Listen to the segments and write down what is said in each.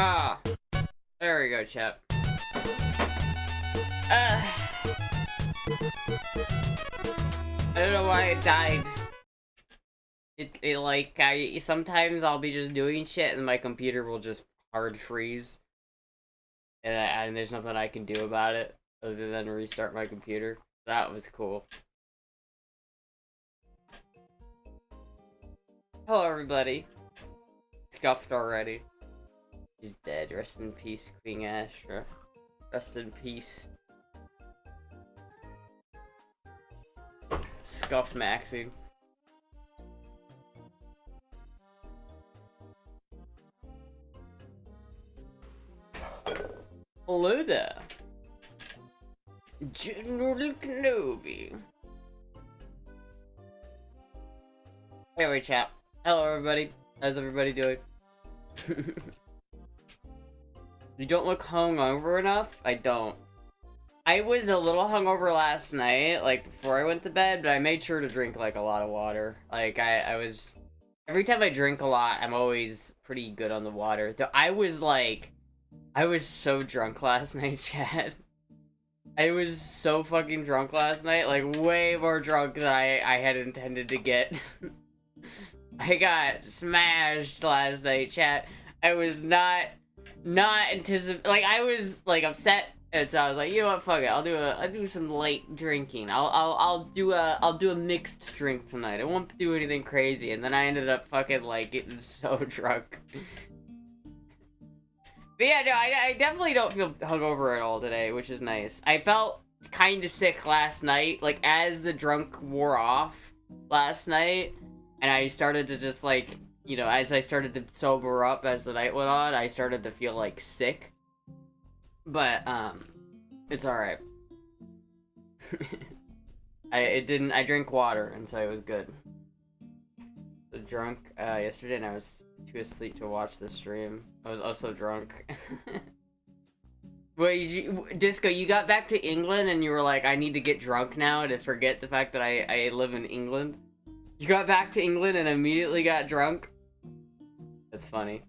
Ah, there we go, chap. I don't know why it died. It like, sometimes I'll be just doing shit and my computer will just hard freeze. And there's nothing I can do about it other than restart my computer. That was cool. Hello, everybody. Scuffed already. He's dead. Rest in peace, Queen Astra. Rest in peace. Scuffed Maxine. Hello there. General Kenobi. Anyway, chat. Hello, everybody. How's everybody doing? You don't look hungover enough? I don't. I was a little hungover last night, like, before I went to bed, but I made sure to drink, like, a lot of water. Like, I was... Every time I drink a lot, I'm always pretty good on the water. Though I was, like... I was so drunk last night, Chad. I was so fucking drunk last night, like, way more drunk than I had intended to get. I got smashed last night, chat. I was not anticipating, like, I was, like, upset, and so I was like, you know what, fuck it, I'll do some light drinking. I'll do a mixed drink tonight. I won't do anything crazy, and then I ended up fucking, like, getting so drunk. But yeah, no, I definitely don't feel hungover at all today, which is nice. I felt kind of sick last night, like, as the drunk wore off last night, and I started to just, like, you know, as I started to sober up as the night went on, I started to feel, like, sick. But, it's alright. I drank water, and so it was good. I was drunk, yesterday, and I was too asleep to watch the stream. I was also drunk. Wait, Disco, you got back to England and you were like, I need to get drunk now to forget the fact that I live in England? You got back to England and immediately got drunk? That's funny.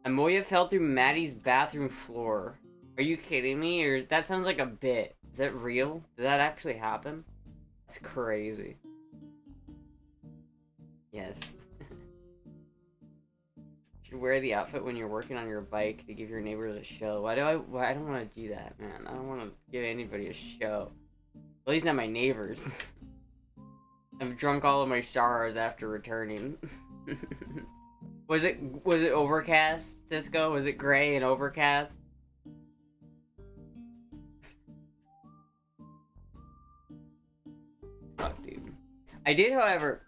Amoya fell through Maddie's bathroom floor. Are you kidding me? Or that sounds like a bit. Is that real? Did that actually happen? That's crazy. Yes. You wear the outfit when you're working on your bike to give your neighbors a show. Why don't want to do that, man. I don't want to give anybody a show. At least not my neighbors. I've drunk all of my sorrows after returning. Was it overcast, Disco? Was it gray and overcast? Fuck, dude. I did, however,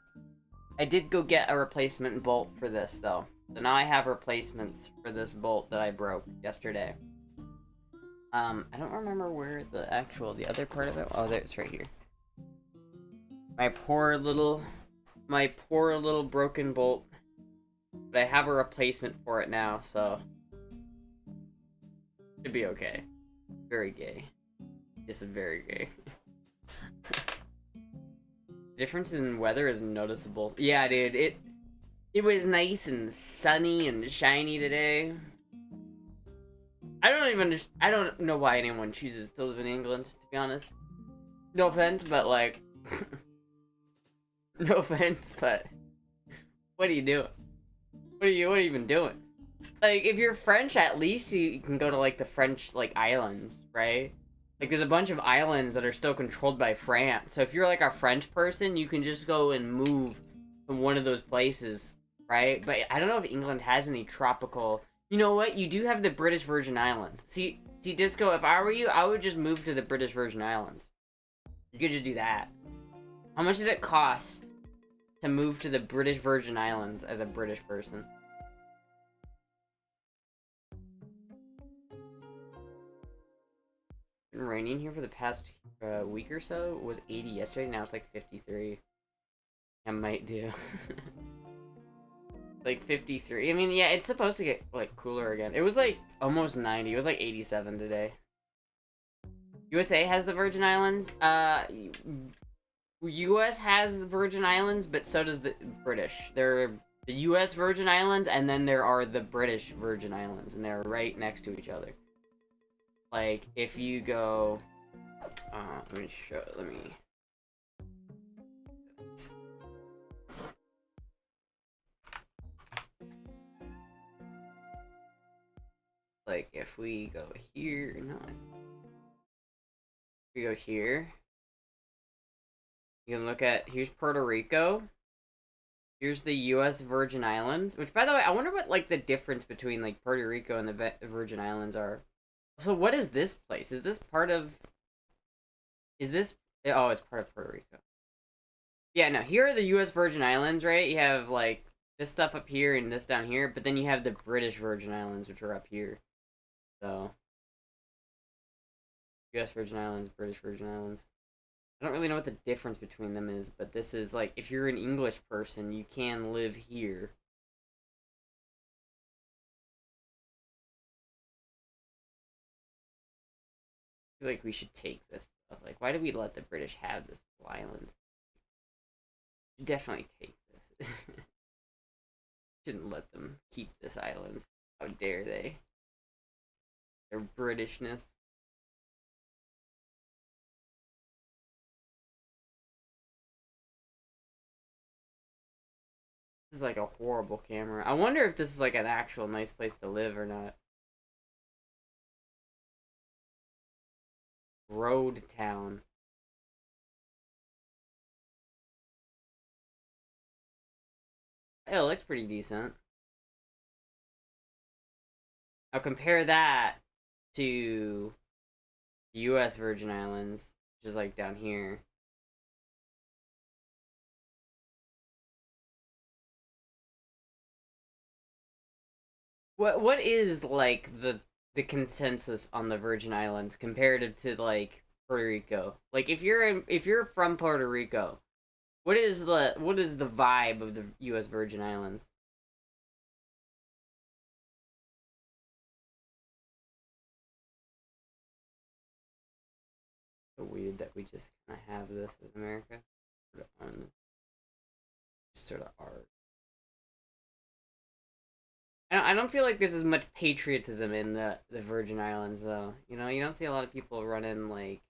I did go get a replacement bolt for this, though. So now I have replacements for this bolt that I broke yesterday. I don't remember where the other part of it... Oh, there, it's right here. My poor little broken bolt. But I have a replacement for it now, so... Should be okay. Very gay. This is very gay. Difference in weather is noticeable. Yeah, dude, it was nice and sunny and shiny today. I don't know why anyone chooses to live in England, to be honest. No offense, but like... no offense, but... What are you doing? What are you even doing? Like, if you're French, at least you can go to, like, the French, like, islands, right? Like, there's a bunch of islands that are still controlled by France. So if you're, like, a French person, you can just go and move from one of those places, right? But I don't know if England has any tropical... You know what? You do have the British Virgin Islands. See, Disco, if I were you, I would just move to the British Virgin Islands. You could just do that. How much does it cost to move to the British Virgin Islands as a British person. Been raining here for the past week or so. It was 80 yesterday, now it's like 53. I might do. Like 53. I mean, yeah, it's supposed to get like cooler again. It was like almost 90. It was like 87 today. USA has the Virgin Islands. US has the Virgin Islands, but so does the British. There are the US Virgin Islands, and then there are the British Virgin Islands, and they're right next to each other. Like, if you go... let me... Like, if we go here... No. If we go here... You can look at... Here's Puerto Rico. Here's the US Virgin Islands. Which, by the way, I wonder what, like, the difference between, like, Puerto Rico and the Virgin Islands are. So, what is this place? Is this part of... Is this... Oh, it's part of Puerto Rico. Yeah, no, here are the US Virgin Islands, right? You have, like, this stuff up here and this down here, but then you have the British Virgin Islands, which are up here. So... US Virgin Islands, British Virgin Islands. I don't really know what the difference between them is, but this is, like, if you're an English person, you can live here. I feel like we should take this stuff. Like, why do we let the British have this island? We should definitely take this. Shouldn't let them keep this island. How dare they? Their Britishness. This is like a horrible camera. I wonder if this is like an actual nice place to live or not. Road Town. It looks pretty decent. Now compare that to the US Virgin Islands, which is like down here. What is like the consensus on the Virgin Islands comparative to like Puerto Rico? Like if you're from Puerto Rico, what is the vibe of the US Virgin Islands? So weird that we just kind of have this as America. Just sort of art. I don't feel like there's as much patriotism in the Virgin Islands, though. You know, you don't see a lot of people running, like...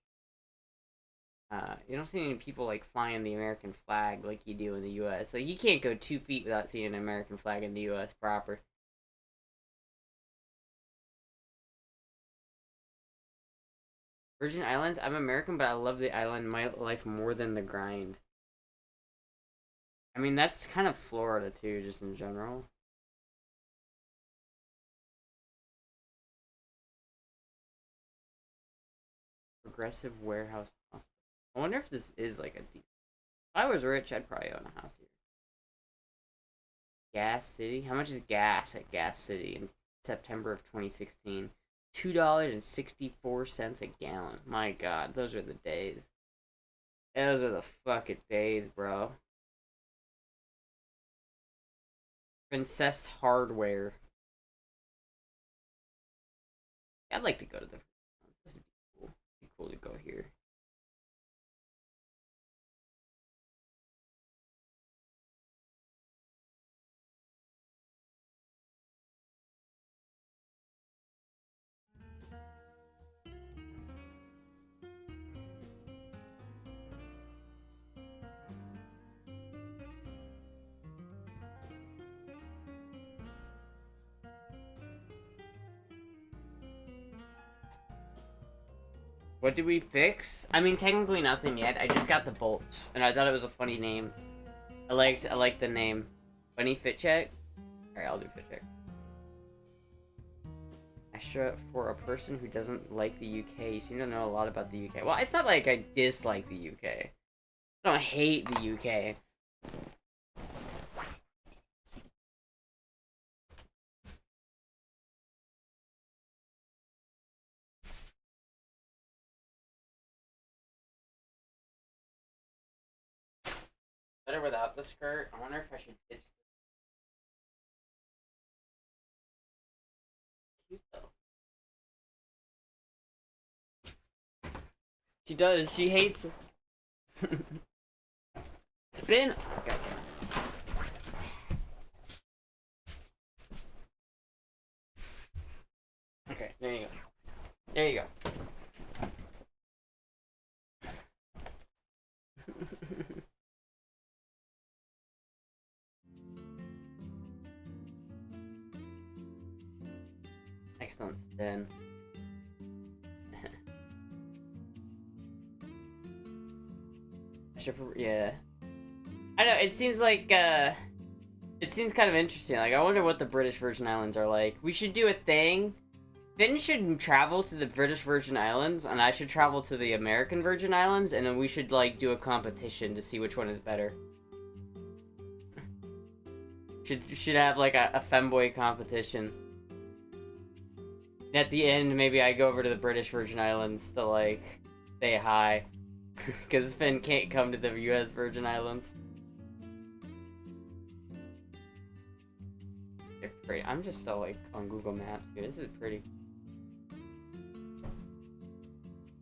you don't see any people, like, flying the American flag like you do in the U.S. Like, you can't go 2 feet without seeing an American flag in the U.S. proper. Virgin Islands? I'm American, but I love the island my life more than the grind. I mean, that's kind of Florida, too, just in general. Progressive Warehouse Hospital. I wonder if this is like a deep... If I was rich, I'd probably own a house here. Gas City? How much is gas at Gas City in September of 2016? $2.64 a gallon. My god, those are the days. Those are the fucking days, bro. Princess Hardware. I'd like to go to the... This would be cool. It'd be cool to go here. What did we fix? I mean, technically nothing yet. I just got the bolts, and I thought it was a funny name. I liked the name. Funny fit check? Alright, I'll do fit check. Astra, for a person who doesn't like the UK, you seem to know a lot about the UK. Well, it's not like I dislike the UK. I don't hate the UK. Better without the skirt. I wonder if I should ditch this. Cute though. She does. She hates it. Spin. Okay. Okay, there you go. There you go. Excellent spin. Yeah. I know, it seems like, it seems kind of interesting. Like, I wonder what the British Virgin Islands are like. We should do a thing. Finn should travel to the British Virgin Islands, and I should travel to the American Virgin Islands, and then we should, like, do a competition to see which one is better. Should have, like, a femboy competition. And at the end, maybe I go over to the British Virgin Islands to, like, say hi. Because Finn can't come to the US Virgin Islands. They're pretty. I'm just so, like, on Google Maps, dude. This is pretty.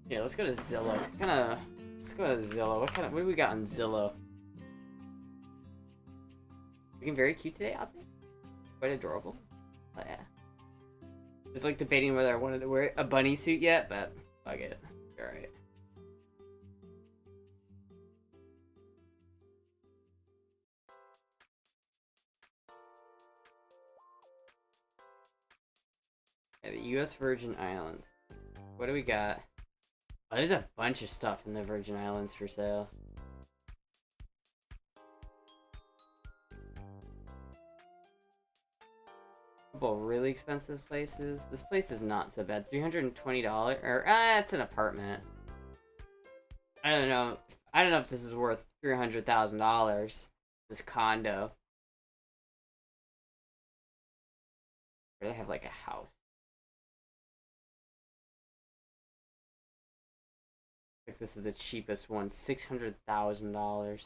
Yeah, let's go to Zillow. Let's go to Zillow. What do we got on Zillow? Looking very cute today, I think. Quite adorable. Oh, yeah. I was, like, debating whether I wanted to wear a bunny suit yet, but fuck it. Alright. Yeah, the US Virgin Islands. What do we got? Oh, there's a bunch of stuff in the Virgin Islands for sale. Couple really expensive places. This place is not so bad. $320, or it's an apartment. I don't know. I don't know if this is worth $300,000. This condo. Or they have like a house. Like this is the cheapest one, $600,000.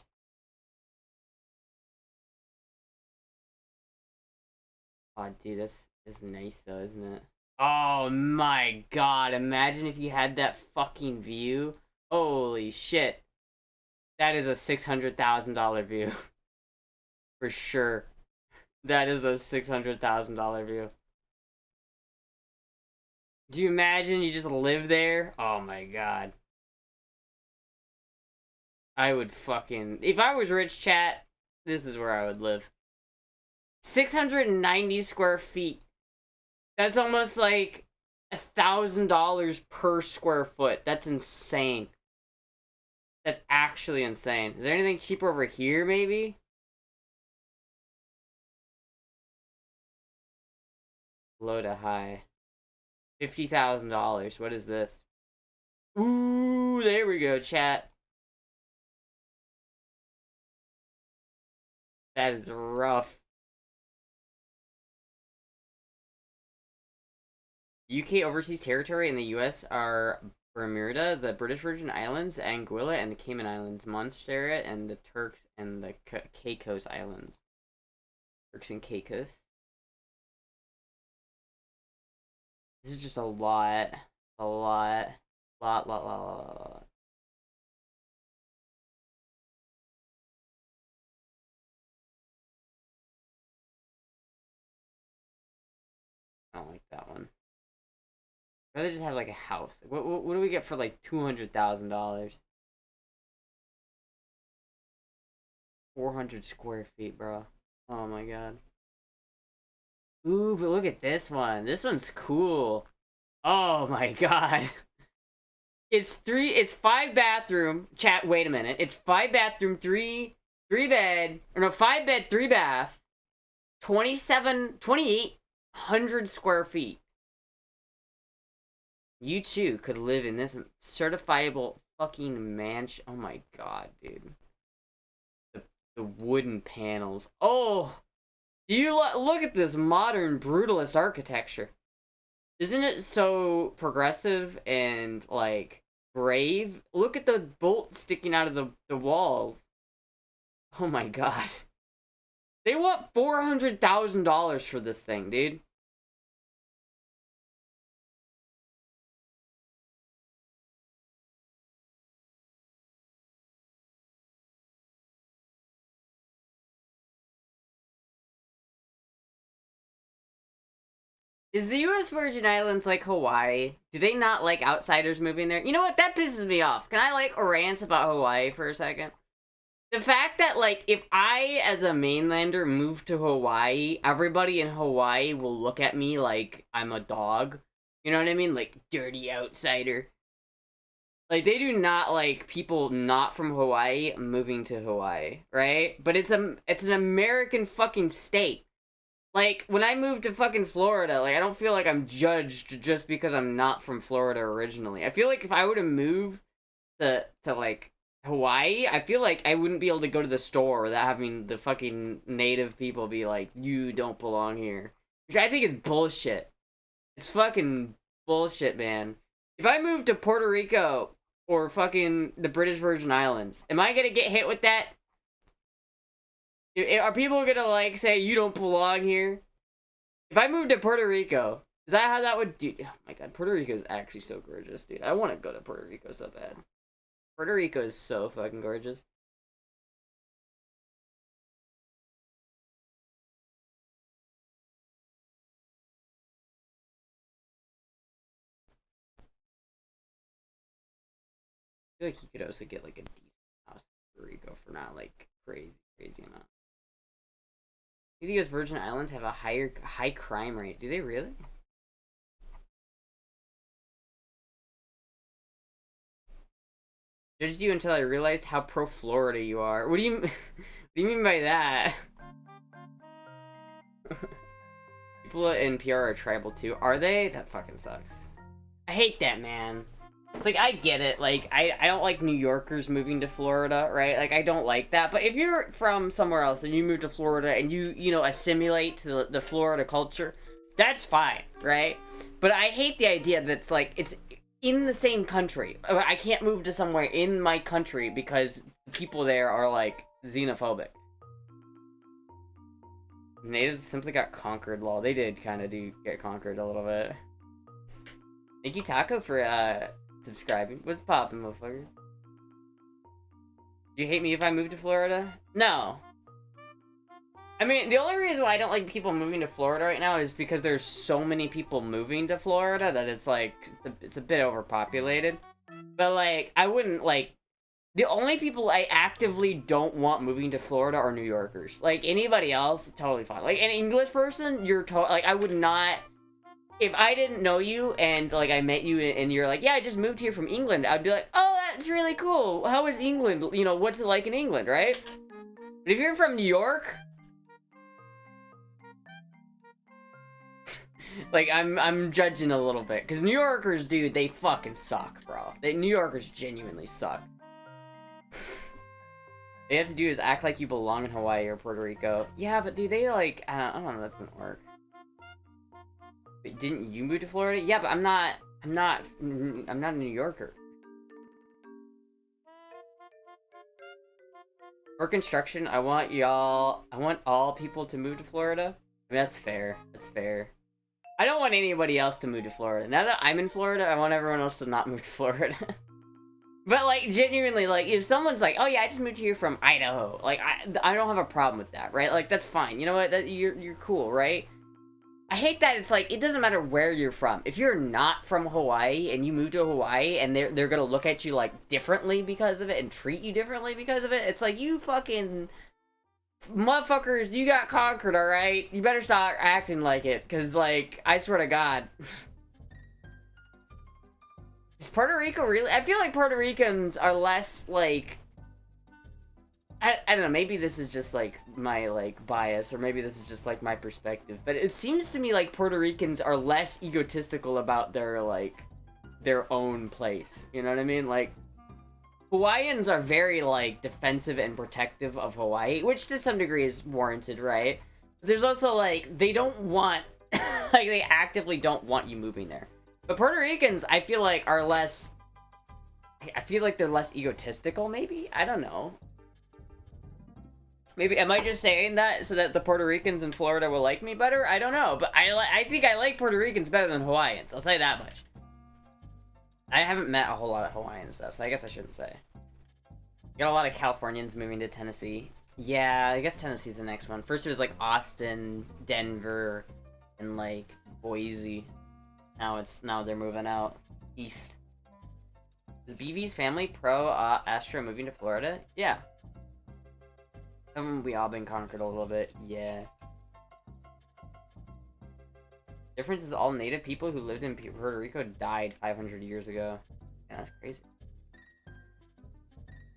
Oh, dude, this is nice though, isn't it? Oh my god, imagine if you had that fucking view. Holy shit. That is a $600,000 view. For sure. That is a $600,000 view. Do you imagine you just live there? Oh my god. I would fucking... If I was rich, chat, this is where I would live. 690 square feet. That's almost like $1,000 per square foot. That's insane. That's actually insane. Is there anything cheaper over here, maybe? Low to high. $50,000. What is this? Ooh, there we go, chat. That is rough. UK overseas territory in the US are Bermuda, the British Virgin Islands, Anguilla, and the Cayman Islands, Montserrat, and the Turks and the Caicos Islands. Turks and Caicos. This is just a lot. A lot. Lot. I don't like that one. I'd rather just have like a house. What do we get for like $200,000? 400 square feet, bro. Oh my god. Ooh, but look at this one. This one's cool. Oh my god. It's 5 bathroom. Chat, wait a minute. It's 5 bathroom, 3 bed, or no, 5 bed, 3 bath. 2,800 square feet. You too could live in this certifiable fucking mansion. Oh my god, dude. The wooden panels. Oh! Do you look at this modern brutalist architecture? Isn't it so progressive and, like, brave? Look at the bolts sticking out of the walls. Oh my god. They want $400,000 for this thing, dude. Is the U.S. Virgin Islands like Hawaii? Do they not like outsiders moving there? You know what? That pisses me off. Can I, like, rant about Hawaii for a second? The fact that, like, if I, as a mainlander, move to Hawaii, everybody in Hawaii will look at me like I'm a dog. You know what I mean? Like, dirty outsider. Like, they do not like people not from Hawaii moving to Hawaii, right? But it's an American fucking state. Like, when I moved to fucking Florida, like, I don't feel like I'm judged just because I'm not from Florida originally. I feel like if I were to move to like, Hawaii, I feel like I wouldn't be able to go to the store without having the fucking native people be like, you don't belong here. Which I think is bullshit. It's fucking bullshit, man. If I move to Puerto Rico or fucking the British Virgin Islands, am I gonna get hit with that? Are people gonna, like, say, you don't belong here? If I moved to Puerto Rico, is that how that would do? Oh my god, Puerto Rico is actually so gorgeous, dude. I want to go to Puerto Rico so bad. Puerto Rico is so fucking gorgeous. I feel like he could also get, like, a decent house in Puerto Rico for not, like, crazy amount. You think U.S. Virgin Islands have a high crime rate? Do they really? Judged you until I realized how pro Florida you are. What do you what do you mean by that? People in PR are tribal too. Are they? That fucking sucks. I hate that, man. It's like, I get it. Like, I don't like New Yorkers moving to Florida, right? Like, I don't like that. But if you're from somewhere else and you move to Florida and you know, assimilate to the Florida culture, that's fine, right? But I hate the idea that it's like, it's in the same country. I can't move to somewhere in my country because people there are, like, xenophobic. Natives simply got conquered, lol. They did kind of get conquered a little bit. Thank you, Taco, for, subscribing. What's poppin', motherfucker? Do you hate me if I move to Florida? No. I mean, the only reason why I don't like people moving to Florida right now is because there's so many people moving to Florida that it's, like, it's a bit overpopulated. But, like, I wouldn't, like... The only people I actively don't want moving to Florida are New Yorkers. Like, anybody else, totally fine. Like, an English person, you're like, I would not... If I didn't know you and, like, I met you and you're like, yeah, I just moved here from England, I'd be like, oh, that's really cool. How is England? You know, what's it like in England, right? But if you're from New York... like, I'm judging a little bit. Because New Yorkers, dude, they fucking suck, bro. New Yorkers genuinely suck. All you have to do is act like you belong in Hawaii or Puerto Rico. Yeah, but do they, like... I don't know, that doesn't work. But didn't you move to Florida? Yeah, but I'm not a New Yorker. For construction, I want all people to move to Florida. I mean, that's fair. That's fair. I don't want anybody else to move to Florida. Now that I'm in Florida, I want everyone else to not move to Florida. But, like, genuinely, like, if someone's like, oh yeah, I just moved here from Idaho, like, I don't have a problem with that, right? Like, that's fine. You know what? You're cool, right? I hate that it's like, it doesn't matter where you're from. If you're not from Hawaii and you move to Hawaii and they're gonna look at you, like, differently because of it and treat you differently because of it, it's like, you fucking motherfuckers, you got conquered, alright? You better start acting like it, because, like, I swear to God. Is Puerto Rico really? I feel like Puerto Ricans are less, like... I don't know, maybe this is just, like, my, like, bias, or maybe this is just, like, my perspective, but it seems to me like Puerto Ricans are less egotistical about their, like, their own place. You know what I mean? Like, Hawaiians are very, like, defensive and protective of Hawaii, which to some degree is warranted, right? But there's also, like, they don't want, like, they actively don't want you moving there. But Puerto Ricans, I feel like, are less, I feel like they're less egotistical, maybe? I don't know. Maybe, am I just saying that so that the Puerto Ricans in Florida will like me better? I don't know, but I think I like Puerto Ricans better than Hawaiians. I'll say that much. I haven't met a whole lot of Hawaiians, though, so I guess I shouldn't say. Got a lot of Californians moving to Tennessee. Yeah, I guess Tennessee's the next one. First it was, like, Austin, Denver, and, like, Boise. Now they're moving out east. Is BV's family pro Astra moving to Florida? Yeah. Haven't we all been conquered a little bit? Yeah. Difference is all native people who lived in Puerto Rico died 500 years ago. Yeah, that's crazy.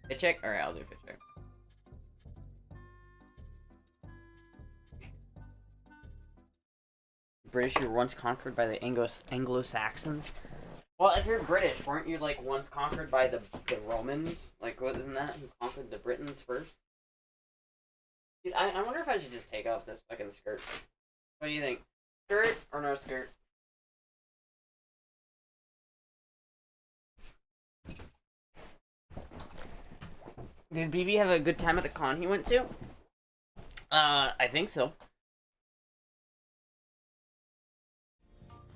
Fit check? Alright, I'll do fit check. British, you were once conquered by the Anglo-Saxons? Well, if you're British, weren't you, like, once conquered by the Romans? Like, wasn't that who conquered the Britons first? Dude, I wonder if I should just take off this fucking skirt. What do you think? Skirt or no skirt? Did BB have a good time at the con he went to? I think so.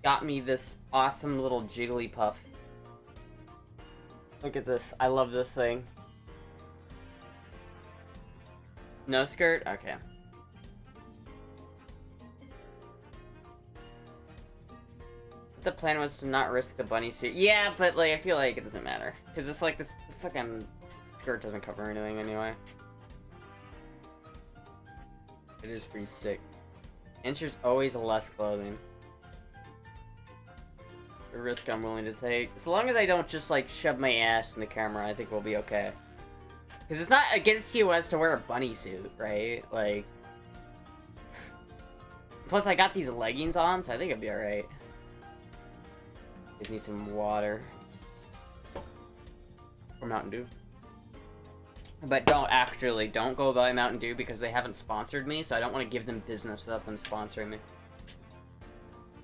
Got me this awesome little Jigglypuff. Look at this. I love this thing. No skirt? Okay. The plan was to not risk the bunny suit. Yeah, but, like, I feel like it doesn't matter. Because it's like this fucking skirt doesn't cover anything anyway. It is pretty sick. Enters always less clothing. The risk I'm willing to take. So long as I don't just, like, shove my ass in the camera, I think we'll be okay. Because it's not against US to wear a bunny suit, right? Like... Plus, I got these leggings on, so I think it'll be alright. Just need some water. Or Mountain Dew. But don't go buy Mountain Dew because they haven't sponsored me, so I don't want to give them business without them sponsoring me.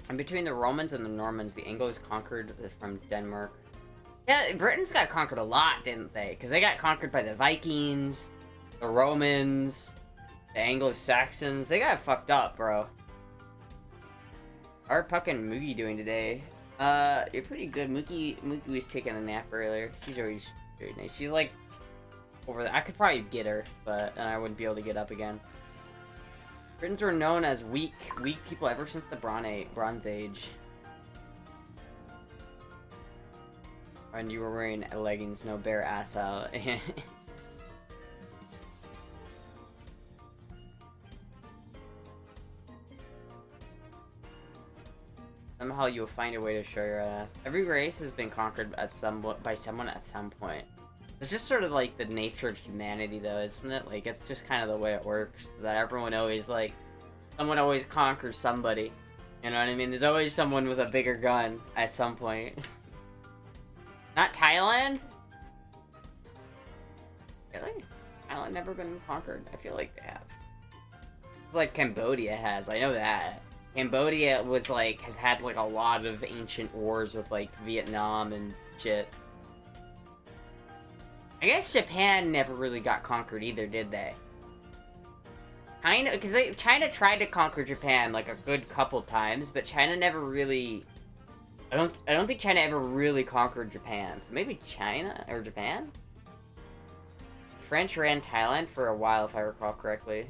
And between the Romans and the Normans, the Anglos conquered from Denmark. Yeah, Britons got conquered a lot, didn't they? Because they got conquered by the Vikings, the Romans, the Anglo-Saxons. They got fucked up, bro. How are Puck and Moogie doing today? You're pretty good. Moogie was taking a nap earlier. She's always very nice. She's like over there. I could probably get her, but then I wouldn't be able to get up again. Britons were known as weak people ever since the Bronze Age. And you were wearing leggings, no bare ass out. Somehow you'll find a way to show your ass. Every race has been conquered by someone at some point. It's just sort of like the nature of humanity, though, isn't it? Like, it's just kind of the way it works. That everyone always, like, someone always conquers somebody. You know what I mean? There's always someone with a bigger gun at some point. Not Thailand? Really? Thailand never been conquered? I feel like they have. It's like Cambodia has, I know that. Cambodia was like, has had like a lot of ancient wars with like Vietnam and shit. I guess Japan never really got conquered either, did they? Kind of, because China tried to conquer Japan like a good couple times, but China never really... I don't think China ever really conquered Japan. So maybe China or Japan? The French ran Thailand for a while, if I recall correctly.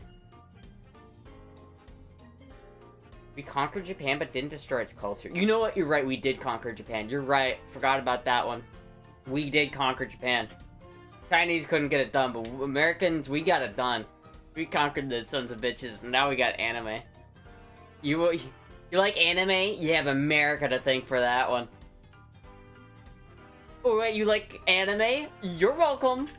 We conquered Japan, but didn't destroy its culture. You know what? You're right. We did conquer Japan. You're right. Forgot about that one. We did conquer Japan. Chinese couldn't get it done, but Americans, we got it done. We conquered the sons of bitches, and now we got anime. You like anime? You have America to thank for that one. Oh, wait, you like anime? You're welcome.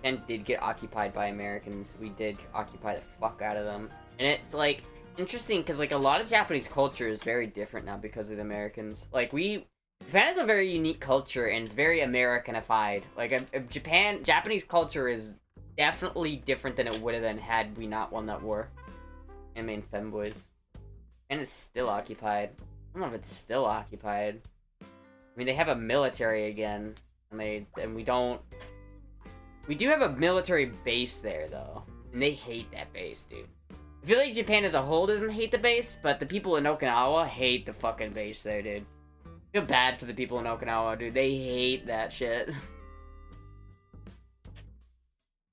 And did get occupied by Americans. We did occupy the fuck out of them. And it's, like, interesting, because, like, a lot of Japanese culture is very different now because of the Americans. Like, Japan is a very unique culture, and it's very Americanified. Like, Japanese culture is definitely different than it would have been had we not won that war. I mean, femboys. And it's still occupied. I don't know if it's still occupied. I mean, they have a military again. And we don't... We do have a military base there, though. And they hate that base, dude. I feel like Japan as a whole doesn't hate the base, but the people in Okinawa hate the fucking base there, dude. I feel bad for the people in Okinawa, dude. They hate that shit.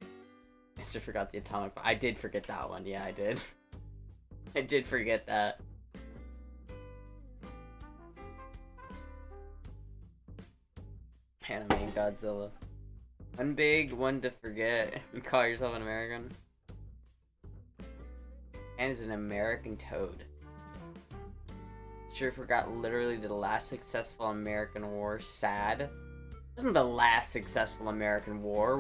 I still forgot the atomic bomb. I did forget that one. Yeah, I did. I did forget that. Anime and Godzilla. One big one to forget. You call yourself an American? And is an American toad. Sure forgot literally the last successful American war. Sad. It wasn't the last successful American war.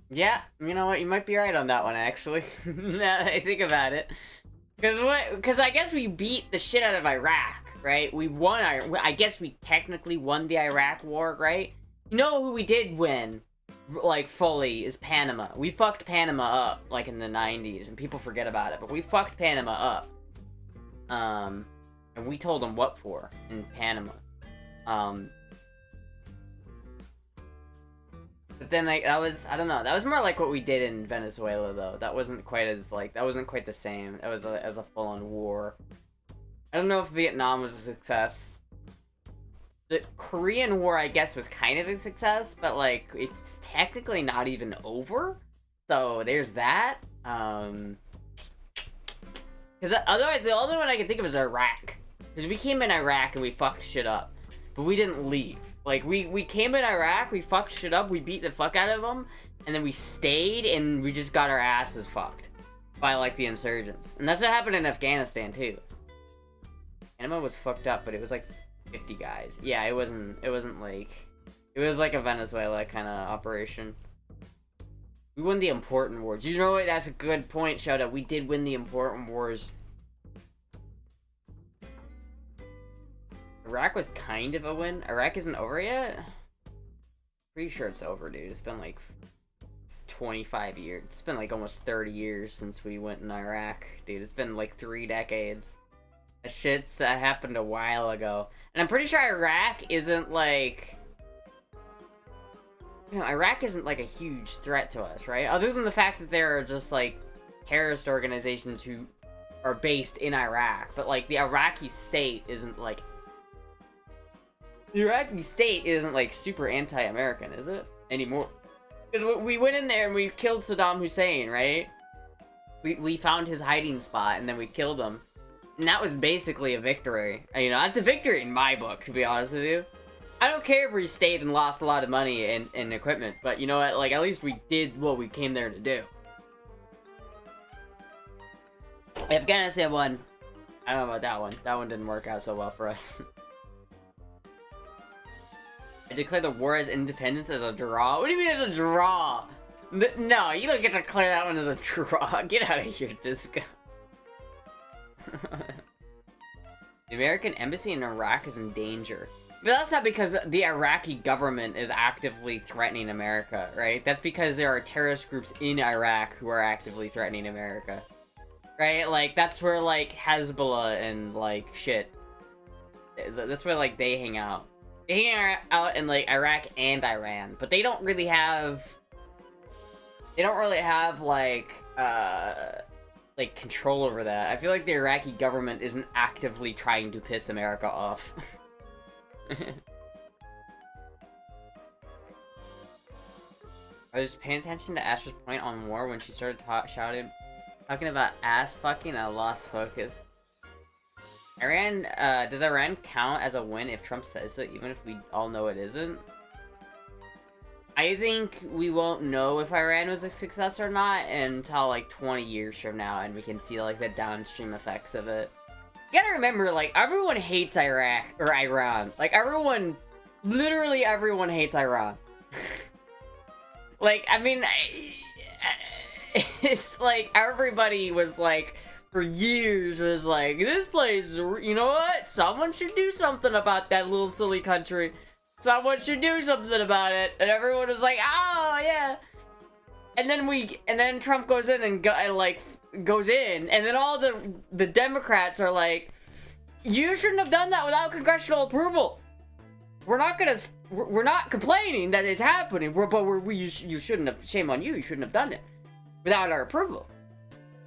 Yeah, you know what? You might be right on that one, actually. Now that I think about it. Because I guess we beat the shit out of Iraq, right? We won I guess we technically won the Iraq war, right? You know who we did win, like, fully, is Panama. We fucked Panama up, like, in the 90s, and people forget about it, but we fucked Panama up. And we told them what for in Panama. But then, like, that was, I don't know, that was more like what we did in Venezuela, though. That wasn't quite as, like, that wasn't quite the same. That was as a full-on war. I don't know if Vietnam was a success. The Korean War, I guess, was kind of a success, but, like, it's technically not even over. So, there's that. Because otherwise, the only one I can think of is Iraq. Because we came in Iraq and we fucked shit up. But we didn't leave. Like, we came in Iraq, we fucked shit up, we beat the fuck out of them, and then we stayed, and we just got our asses fucked by, like, the insurgents. And that's what happened in Afghanistan, too. Panama was fucked up, but it was, like, 50 guys. Yeah, it wasn't, like... It was, like, a Venezuela kind of operation. We won the important wars. You know what? That's a good point, Shoutout. We did win the important wars. Iraq was kind of a win. Iraq isn't over yet? Pretty sure it's over, dude. It's been like 25 years. It's been like almost 30 years since we went in Iraq, dude. It's been like 3 decades. That shit's happened a while ago. And I'm pretty sure Iraq isn't like... You know, Iraq isn't like a huge threat to us, right? Other than the fact that there are just like terrorist organizations who are based in Iraq. But like the Iraqi state isn't like... The Iraqi state isn't, like, super anti-American, is it? Anymore. Because we went in there and we killed Saddam Hussein, right? We found his hiding spot and then we killed him. And that was basically a victory. You know, that's a victory in my book, to be honest with you. I don't care if we stayed and lost a lot of money and equipment, but you know what? Like, at least we did what we came there to do. Afghanistan won. I don't know about that one. That one didn't work out so well for us. I declare the war as independence as a draw? What do you mean as a draw? No, you don't get to declare that one as a draw. Get out of here, Disco. The American embassy in Iraq is in danger. But that's not because the Iraqi government is actively threatening America, right? That's because there are terrorist groups in Iraq who are actively threatening America. Right? Like, that's where, like, Hezbollah and, like, shit. That's where, like, they hang out. They hang out in, like, Iraq and Iran, but they don't really have... like, control over that. I feel like the Iraqi government isn't actively trying to piss America off. I was paying attention to Astra's point on war when she started talking about ass fucking. I lost focus. Iran, does Iran count as a win if Trump says so, even if we all know it isn't? I think we won't know if Iran was a success or not until, like, 20 years from now, and we can see, like, the downstream effects of it. You gotta remember, like, everyone hates Iraq, or Iran. Like, everyone, literally everyone hates Iran. Like, I mean, it's like, everybody was like, for years was like, this place, you know what? Someone should do something about that little silly country. someone should do something about it. And everyone was like, oh, yeah. And then Trump goes in and goes in, and then all the Democrats are like, you shouldn't have done that without congressional approval. We're not complaining that it's happening, you shouldn't have, shame on you, you shouldn't have done it without our approval.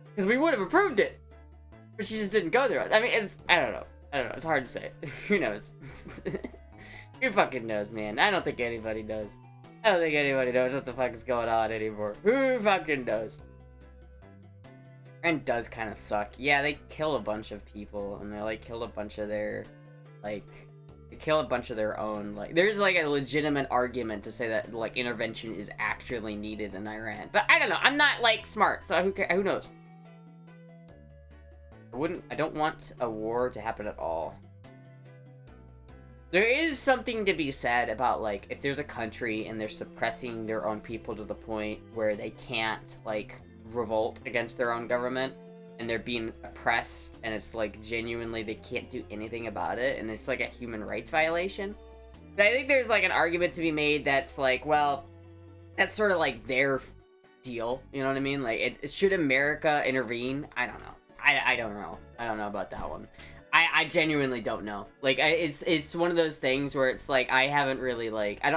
Because we would have approved it. But she just didn't go there. I mean, I don't know, it's hard to say. Who knows? Who fucking knows, man? I don't think anybody knows. I don't think anybody knows what the fuck is going on anymore. Who fucking knows? Iran does kind of suck. Yeah, they kill a bunch of people, and they, like, kill a bunch of their, like, they kill a bunch of their own, like, there's, like, a legitimate argument to say that, like, intervention is actually needed in Iran. But I don't know, I'm not, like, smart, so who knows? I don't want a war to happen at all. There is something to be said about, like, if there's a country and they're suppressing their own people to the point where they can't, like, revolt against their own government, and they're being oppressed, and it's, like, genuinely they can't do anything about it, and it's, like, a human rights violation. But I think there's, like, an argument to be made that's, like, well, that's sort of, like, their deal, you know what I mean? Like, should America intervene? I don't know. I don't know. I don't know about that one. I genuinely don't know. Like, it's one of those things where it's like, I haven't really, like, I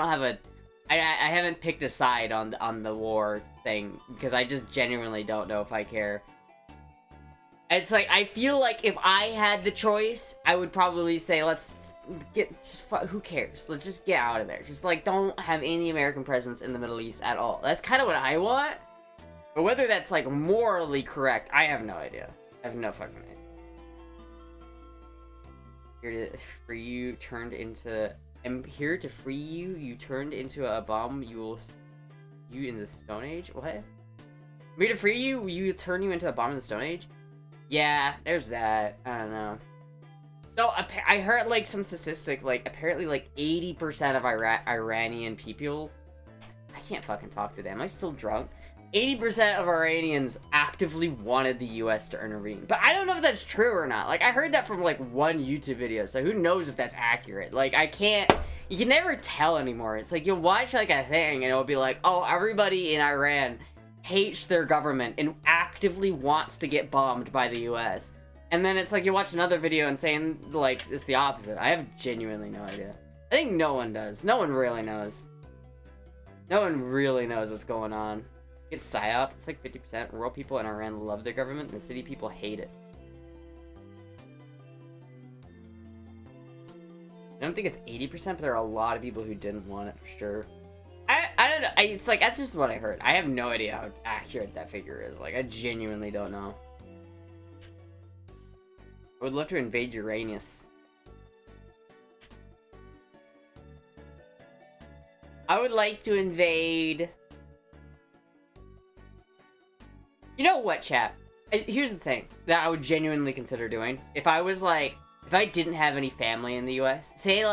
haven't picked a side on the war thing, because I just genuinely don't know if I care. It's like, I feel like if I had the choice, I would probably say, let's who cares? Let's just get out of there. Just, like, don't have any American presence in the Middle East at all. That's kind of what I want. But whether that's, like, morally correct, I have no idea. I have no fucking idea. Here to free you, turned into... I'm here to free you, you turned into a bomb, you in the Stone Age? What? I'm here to free you, you turn you into a bomb in the Stone Age? Yeah, there's that. I don't know. So, I heard, like, some statistic, like, apparently, like, 80% of Iranian people... I can't fucking talk today. Am I still drunk? 80% of Iranians actively wanted the US to intervene. But I don't know if that's true or not. Like, I heard that from, like, one YouTube video, so who knows if that's accurate. Like, you can never tell anymore. It's like, you'll watch, like, a thing, and it'll be like, oh, everybody in Iran hates their government and actively wants to get bombed by the US. And then it's like, you watch another video and saying, like, it's the opposite. I have genuinely no idea. I think no one does. No one really knows. No one really knows what's going on. It's psyop. It's like 50%. Rural people in Iran love their government, and the city people hate it. I don't think it's 80%, but there are a lot of people who didn't want it for sure. I don't know. It's like, that's just what I heard. I have no idea how accurate that figure is. Like, I genuinely don't know. I would love to invade Uranus. I would like to invade... You know what, chat? Here's the thing that I would genuinely consider doing. If I was like, if I didn't have any family in the US, say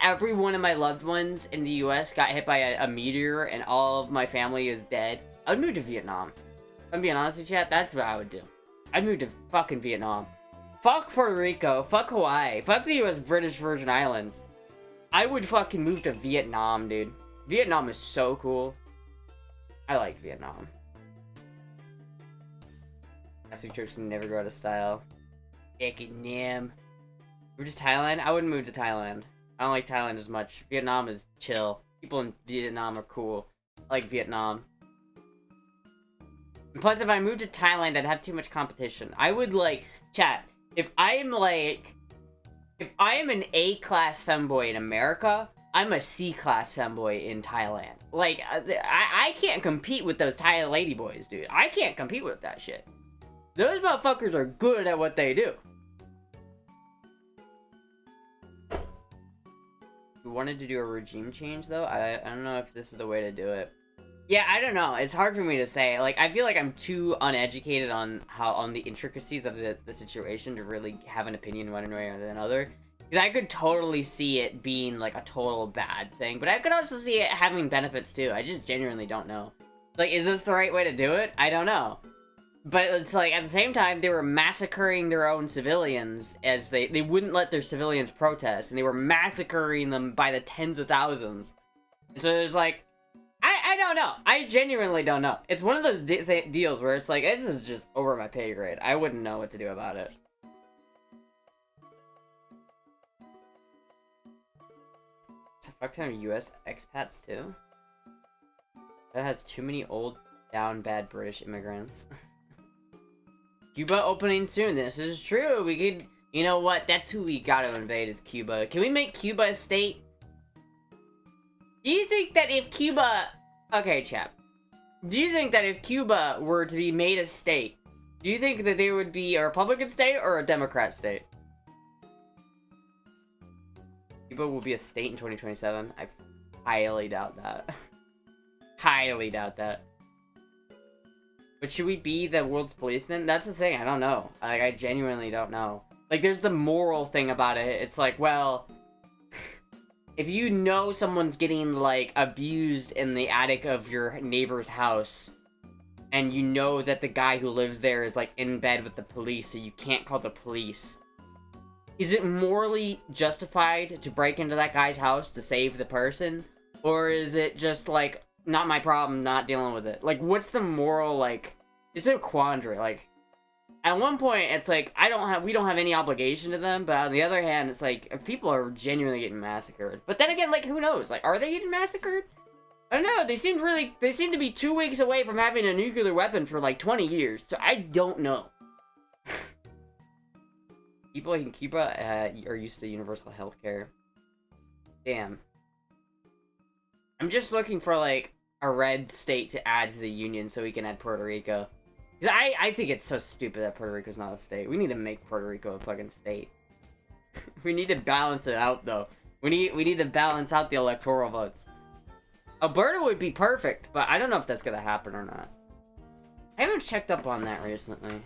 every one of my loved ones in the US got hit by a meteor and all of my family is dead, I would move to Vietnam. If I'm being honest with you, chat, that's what I would do. I'd move to fucking Vietnam. Fuck Puerto Rico, fuck Hawaii, fuck the US British Virgin Islands. I would fucking move to Vietnam, dude. Vietnam is so cool. I like Vietnam. Plastic jokes never go out of style. Vietnam. Move to Thailand? I wouldn't move to Thailand. I don't like Thailand as much. Vietnam is chill. People in Vietnam are cool. I like Vietnam. And plus, if I moved to Thailand, I'd have too much competition. I would, like... Chat, if I am an A-class femboy in America, I'm a C-class femboy in Thailand. Like, I can't compete with those Thai ladyboys, dude. I can't compete with that shit. Those motherfuckers are good at what they do. We wanted to do a regime change, though. I don't know if this is the way to do it. Yeah, I don't know. It's hard for me to say. Like, I feel like I'm too uneducated on the intricacies of the situation to really have an opinion one way or another. Because I could totally see it being, like, a total bad thing. But I could also see it having benefits, too. I just genuinely don't know. Like, is this the right way to do it? I don't know. But it's like, at the same time, they were massacring their own civilians as they wouldn't let their civilians protest, and they were massacring them by the tens of thousands. And so there's like, I don't know. I genuinely don't know. It's one of those deals where it's like, this is just over my pay grade. I wouldn't know what to do about it. So fuck ton of US expats too? That has too many old, down, bad British immigrants. Cuba opening soon. This is true. We could... You know what? That's who we gotta invade is Cuba. Can we make Cuba a state? Do you think that if Cuba... Okay, chap. Do you think that if Cuba were to be made a state, do you think that they would be a Republican state or a Democrat state? Cuba will be a state in 2027? I highly doubt that. Highly doubt that. But should we be the world's policeman? That's the thing, I don't know. Like, I genuinely don't know. Like, there's the moral thing about it. It's like, well... if you know someone's getting, like, abused in the attic of your neighbor's house, and you know that the guy who lives there is, like, in bed with the police, so you can't call the police, is it morally justified to break into that guy's house to save the person? Or is it just, like, not my problem, not dealing with it? Like, what's the moral, like... It's a quandary, like... At one point, it's like, we don't have any obligation to them, but on the other hand, it's like, if people are genuinely getting massacred. But then again, like, who knows? Like, are they getting massacred? I don't know, they seem to be 2 weeks away from having a nuclear weapon for, like, 20 years, so I don't know. People in Cuba are used to universal health care. Damn. I'm just looking for, like, a red state to add to the union so we can add Puerto Rico. Because I think it's so stupid that Puerto Rico's not a state. We need to make Puerto Rico a fucking state. We need to balance it out, though. We need to balance out the electoral votes. Alberta would be perfect, but I don't know if that's gonna happen or not. I haven't checked up on that recently.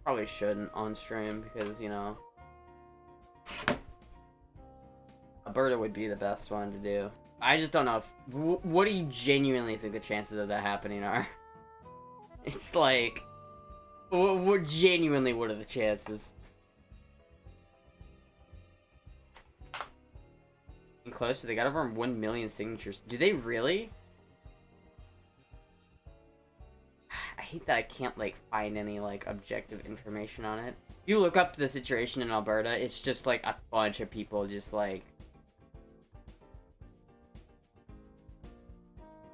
Probably shouldn't on stream, because, you know... Alberta would be the best one to do. I just don't know if... what do you genuinely think the chances of that happening are? It's like... what genuinely, what are the chances? Close, so they got over 1 million signatures. Do they really? I hate that I can't, like, find any, like, objective information on it. If you look up the situation in Alberta, it's just, like, a bunch of people just, like...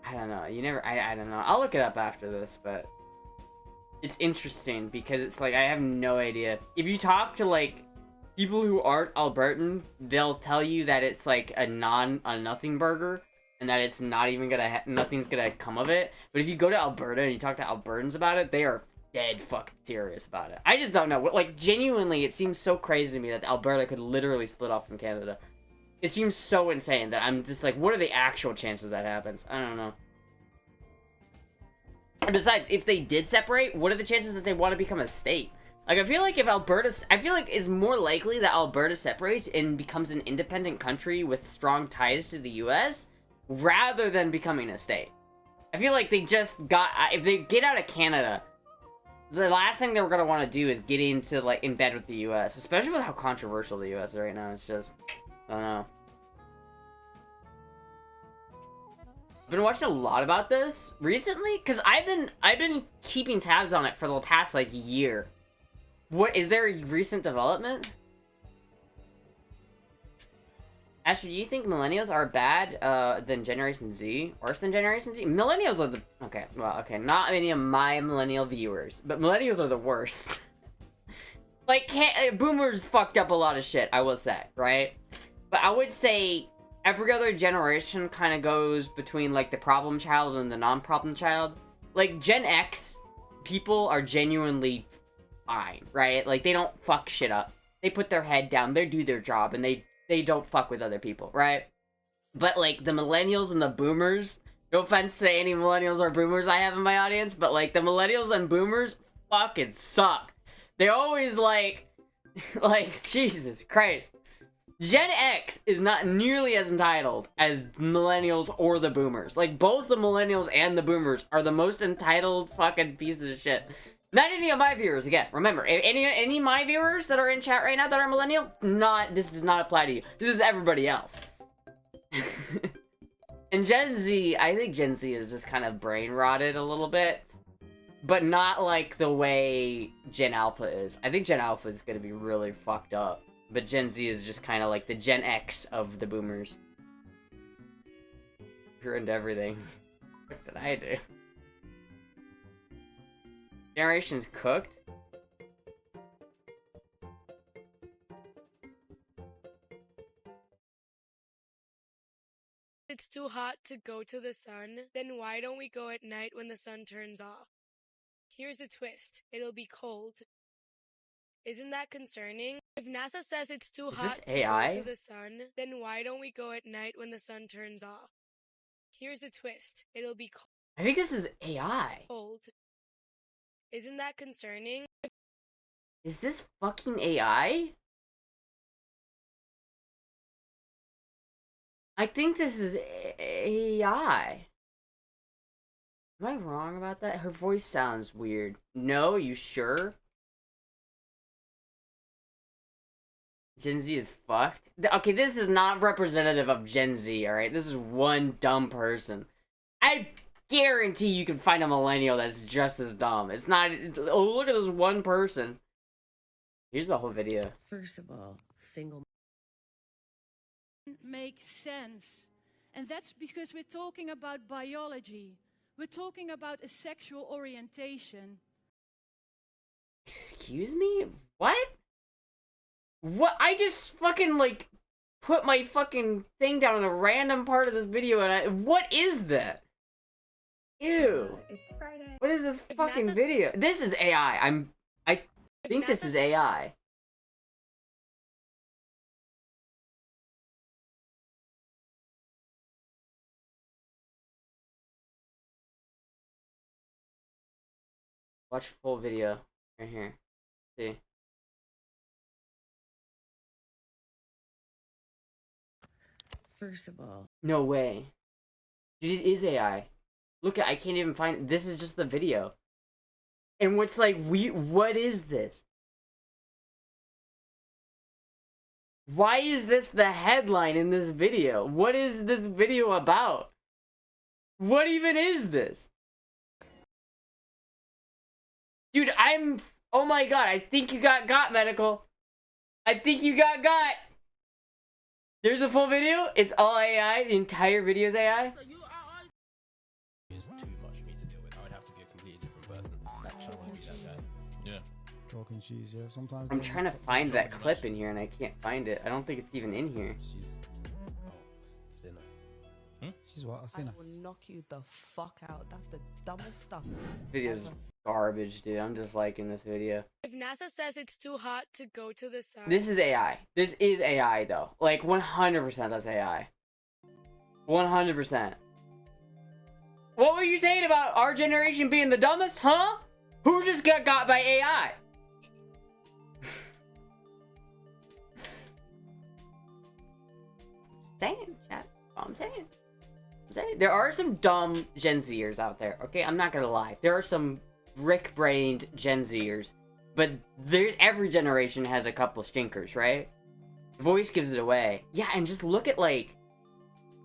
I don't know, I don't know. I'll look it up after this, but... It's interesting, because it's like, I have no idea. If you talk to, like, people who aren't Albertan, they'll tell you that it's, like, a nothing burger, and that it's not even gonna, nothing's gonna come of it. But if you go to Alberta and you talk to Albertans about it, they are dead fucking serious about it. I just don't know. Like, genuinely, it seems so crazy to me that Alberta could literally split off from Canada. It seems so insane that I'm just like, what are the actual chances that happens? I don't know. And besides, if they did separate, what are the chances that they want to become a state? Like, I feel like it's more likely that Alberta separates and becomes an independent country with strong ties to the US, rather than becoming a state. I feel like they just got, if they get out of Canada, the last thing they were going to want to do is get into, like, in bed with the US, especially with how controversial the US is right now. It's just, I don't know. I've been watching a lot about this recently, because I've been keeping tabs on it for the past, like, year. What, is there a recent development? Astra, do you think millennials are bad, than Generation Z? Worse than Generation Z? Millennials are the... Okay, well, okay, not any of my millennial viewers, but millennials are the worst. Like, boomers fucked up a lot of shit, I will say, right? But I would say every other generation kind of goes between, like, the problem child and the non-problem child. Like, Gen X people are genuinely fine, right? Like, they don't fuck shit up. They put their head down, they do their job, and they don't fuck with other people, right? But, like, the millennials and the boomers, no offense to any millennials or boomers I have in my audience, but, like, the millennials and boomers fucking suck. They're always, like, Jesus Christ. Gen X is not nearly as entitled as millennials or the boomers. Like, both the millennials and the boomers are the most entitled fucking pieces of shit. Not any of my viewers, again, remember, any of my viewers that are in chat right now that are millennial, this does not apply to you. This is everybody else. And Gen Z, I think Gen Z is just kind of brain rotted a little bit. But not like the way Gen Alpha is. I think Gen Alpha is gonna be really fucked up. But Gen Z is just kind of like the Gen X of the boomers. You're into everything. What did I do? Generation's cooked? It's too hot to go to the sun, then why don't we go at night when the sun turns off? Here's a twist. It'll be cold. Isn't that concerning? If NASA says it's too hot to go to the sun, then why don't we go at night when the sun turns off? Here's a twist. It'll be cold. I think this is AI. Cold. Isn't that concerning? Is this fucking AI? I think this is AI. Am I wrong about that? Her voice sounds weird. No, you sure? Gen Z is fucked? Okay, this is not representative of Gen Z, alright? This is one dumb person. I guarantee you can find a millennial that's just as dumb. It's not... Oh, look at this one person. Here's the whole video. First of all, single... make sense. And that's because we're talking about biology. We're talking about a sexual orientation. Excuse me? What? What? I just fucking, like, put my fucking thing down in a random part of this video and what is that? Ew. It's Friday. What is this fucking video? This is AI. I think this is AI. Watch full video right here. See. First of all, No way. Dude, it is AI. Look at, I can't even find, this is just the video. And what's like, what is this? Why is this the headline in this video? What is this video about? What even is this? Dude, oh my god, I think you got medical. I think you got. There's a full video. It's all AI. The entire video is AI. It's too much for me to deal with. I would have to be a completely different person. Yeah. Chalk and cheese, yeah. Sometimes I'm trying to find that clip in here and I can't find it. I don't think it's even in here. She's thinner. She's what? A sinner. I will knock you the fuck out. That's the dumbest stuff. This video's garbage, dude. I'm just liking this video. If NASA says it's too hot to go to the sun... This is AI. This is AI, though. Like, 100% that's AI. 100%. What were you saying about our generation being the dumbest, huh? Who just got by AI? Saying, chat. I'm saying. There are some dumb Gen Zers out there, okay? I'm not gonna lie. There are some brick-brained Gen Zers. But every generation has a couple stinkers, right? Voice gives it away. Yeah, and just look at, like...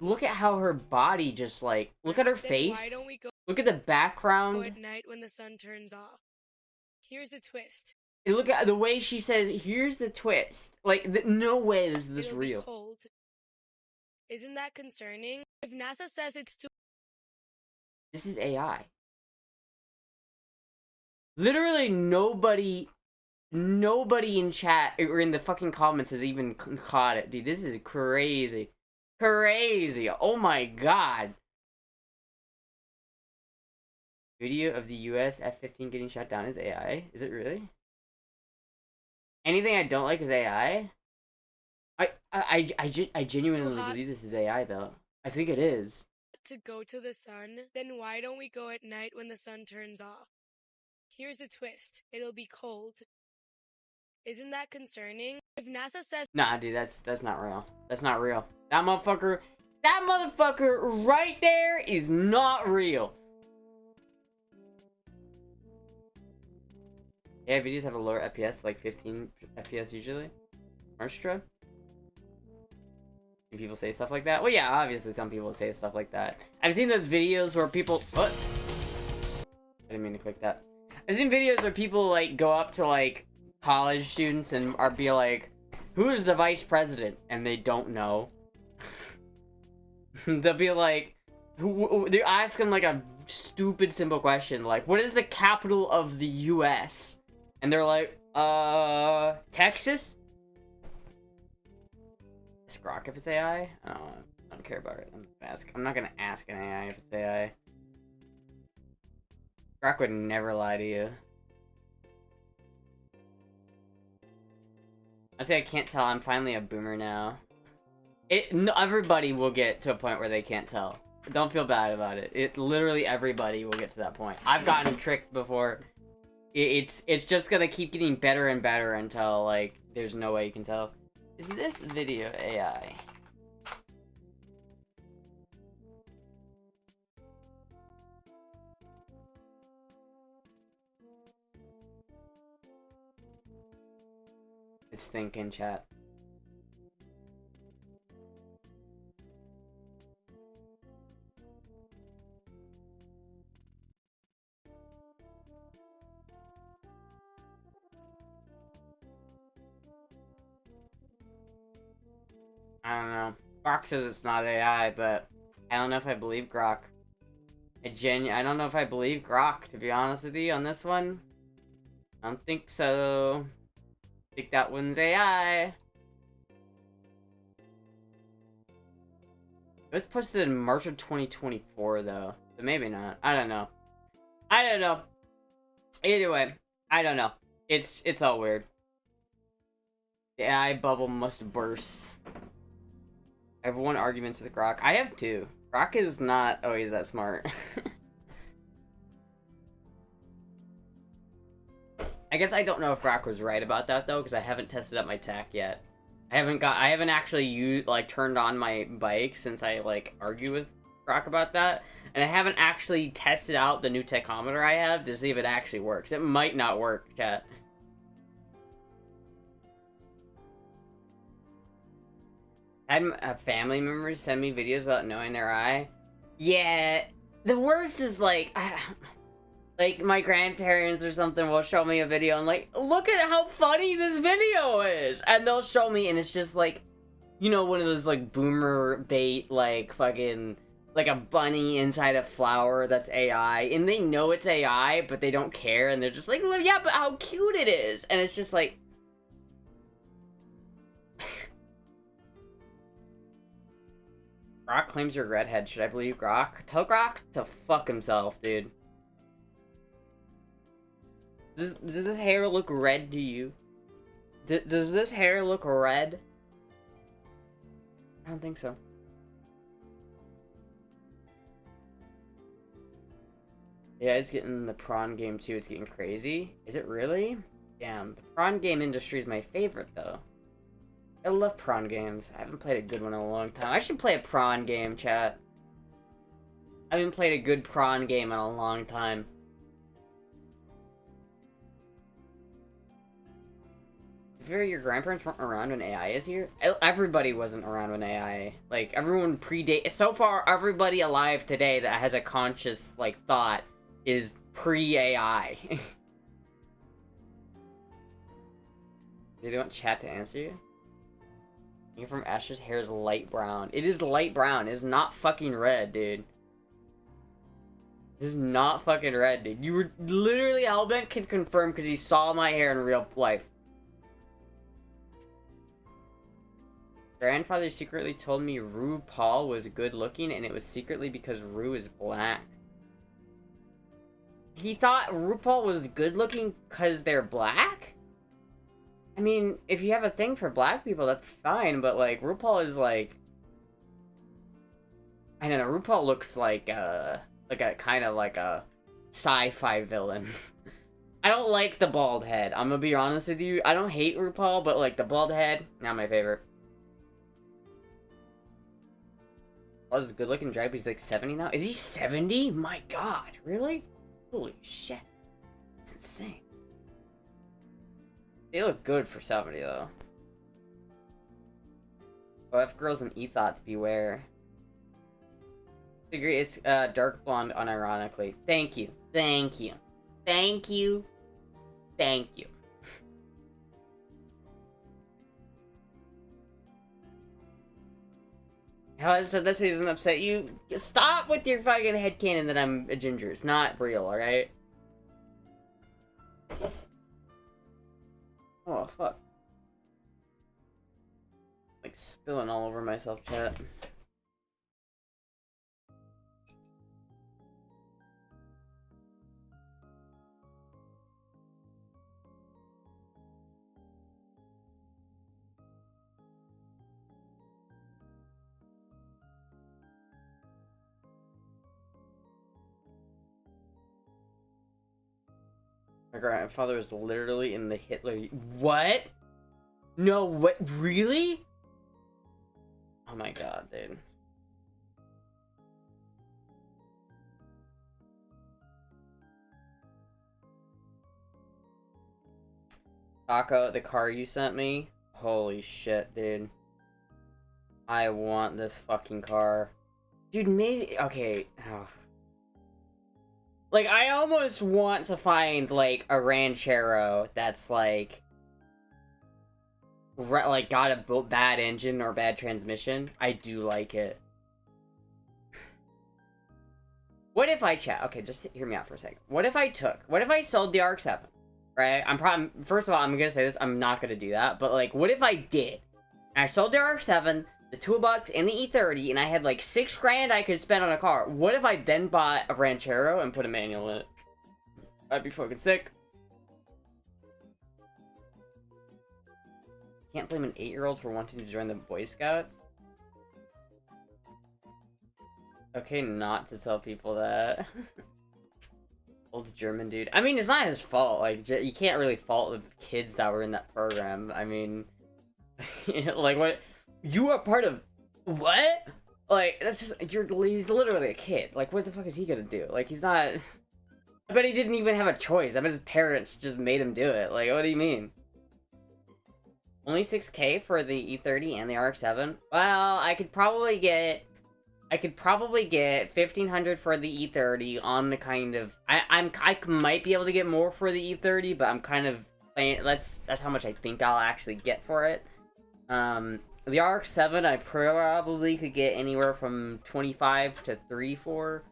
Look at how her body just, like... Look at her face. Why don't we look at the background. Go at night when the sun turns off. Here's a twist. And look at the way she says, here's the twist. Like, no way is this It'll real. Be cold. Isn't that concerning? If NASA says it's too... This is AI. Literally nobody in chat or in the fucking comments has even caught it. Dude, this is crazy. Crazy. Oh my god. Video of the US F-15 getting shot down is AI? Is it really? Anything I don't like is AI? I genuinely believe this is AI, though. I think it is. To go to the sun, then why don't we go at night when the sun turns off? Here's a twist. It'll be cold. Isn't that concerning? If NASA says Nah, dude, that's not real. That's not real. That motherfucker right there is not real. Yeah, videos have a lower FPS, like 15 FPS usually. Astra. And people say stuff like that. Well, yeah, obviously some people say stuff like that. I've seen those videos where people. What? I didn't mean to click that. I've seen videos where people like go up to like college students and be like, "Who is the vice president?" and they don't know. They'll be like, they ask them like a stupid simple question, like, "What is the capital of the U.S.?" And they're like, Texas? It's Grok if it's AI? I don't care about it. I'm not gonna ask an AI if it's AI. Grok would never lie to you. I say I can't tell. I'm finally a boomer now. Everybody will get to a point where they can't tell. Don't feel bad about it. Literally everybody will get to that point. I've gotten tricked before. It's just gonna keep getting better and better until like there's no way you can tell. Is this video AI? It's thinking, chat. I don't know. Grok says it's not AI, but I don't know if I believe Grok. I don't know if I believe Grok, to be honest with you, on this one. I don't think so. I think that one's AI. It was posted in March of 2024, though. So maybe not. I don't know. I don't know. Either way, I don't know. It's all weird. The AI bubble must burst. I have one argument with Grok. I have two. Grok is not always that smart. I guess I don't know if Grok was right about that though, because I haven't tested out my tach yet. I haven't actually turned on my bike since I argue with Grok about that, and I haven't actually tested out the new tachometer I have to see if it actually works. It might not work, chat. I had family members send me videos without knowing their eye. Yeah, the worst is like my grandparents or something will show me a video and like, look at how funny this video is, and they'll show me and it's just like, you know, one of those like boomer bait fucking a bunny inside a flower that's AI, and they know it's AI but they don't care, and they're just like, yeah, but how cute it is, and it's just like. Grok claims you're redhead. Should I believe Grok? Tell Grok to fuck himself, dude. Does this hair look red to you? Does this hair look red? I don't think so. Yeah, it's getting the prawn game too. It's getting crazy. Is it really? Damn, the prawn game industry is my favorite though. I love prawn games. I haven't played a good one in a long time. I should play a prawn game, chat. I haven't played a good prawn game in a long time. If your grandparents weren't around when AI is here? Everybody wasn't around when AI... Like, everyone predate... So far, everybody alive today that has a conscious, thought is pre-AI. Do they want chat to answer you? You're from Astra's hair is light brown. It is light brown. It is not fucking red, dude. It is not fucking red, dude. You were literally... Hellbent can confirm because he saw my hair in real life. Grandfather secretly told me RuPaul was good looking, and it was secretly because Ru is black. He thought RuPaul was good looking because they're black? I mean, if you have a thing for black people, that's fine, but RuPaul is I don't know, RuPaul looks like a kind of a sci-fi villain. I don't like the bald head. I'm gonna be honest with you. I don't hate RuPaul, but like the bald head, not my favorite. Oh, this is a good looking drag, but he's like 70 now. Is he 70? My god, really? Holy shit. That's insane. They look good for 70 though. Oh, F girls and e-thoughts beware. Agree, it's dark blonde unironically. Thank you. Thank you. Thank you. Thank you. How is that? This doesn't upset you? Stop with your fucking headcanon that I'm a ginger. It's not real, alright? Oh, fuck. Like, spilling all over myself, chat. My grandfather was literally in the Hitler... What? No, what? Really? Oh my god, dude. Taco, the car you sent me? Holy shit, dude. I want this fucking car. Dude, maybe... Okay. Oh. Like, I almost want to find, like, a Ranchero that's, like... got a bad engine or bad transmission. I do like it. What if I okay, just hear me out for a second. What if I sold the RX-7, right? First of all, I'm gonna say this, I'm not gonna do that, but, like, what if I did? And I sold the RX-7, the toolbox, and the E30, and I had, like, $6 grand I could spend on a car. What if I then bought a Ranchero and put a manual in it? I'd be fucking sick. Can't blame an 8-year-old for wanting to join the Boy Scouts. Okay, not to tell people that. Old German dude. I mean, it's not his fault. Like, you can't really fault the kids that were in that program. I mean, like, what? You are part of what? Like, that's just he's literally a kid. Like, what the fuck is he gonna do? Like, he's not. I bet he didn't even have a choice. I bet his parents just made him do it. Like, what do you mean? Only 6K for the E30 and the RX-7? Well, I could probably get 1,500 for the E30 on the kind of... I might be able to get more for the E30, but I'm kind of playing... That's how much I think I'll actually get for it. The RX-7, I probably could get anywhere from 25 to 3 for.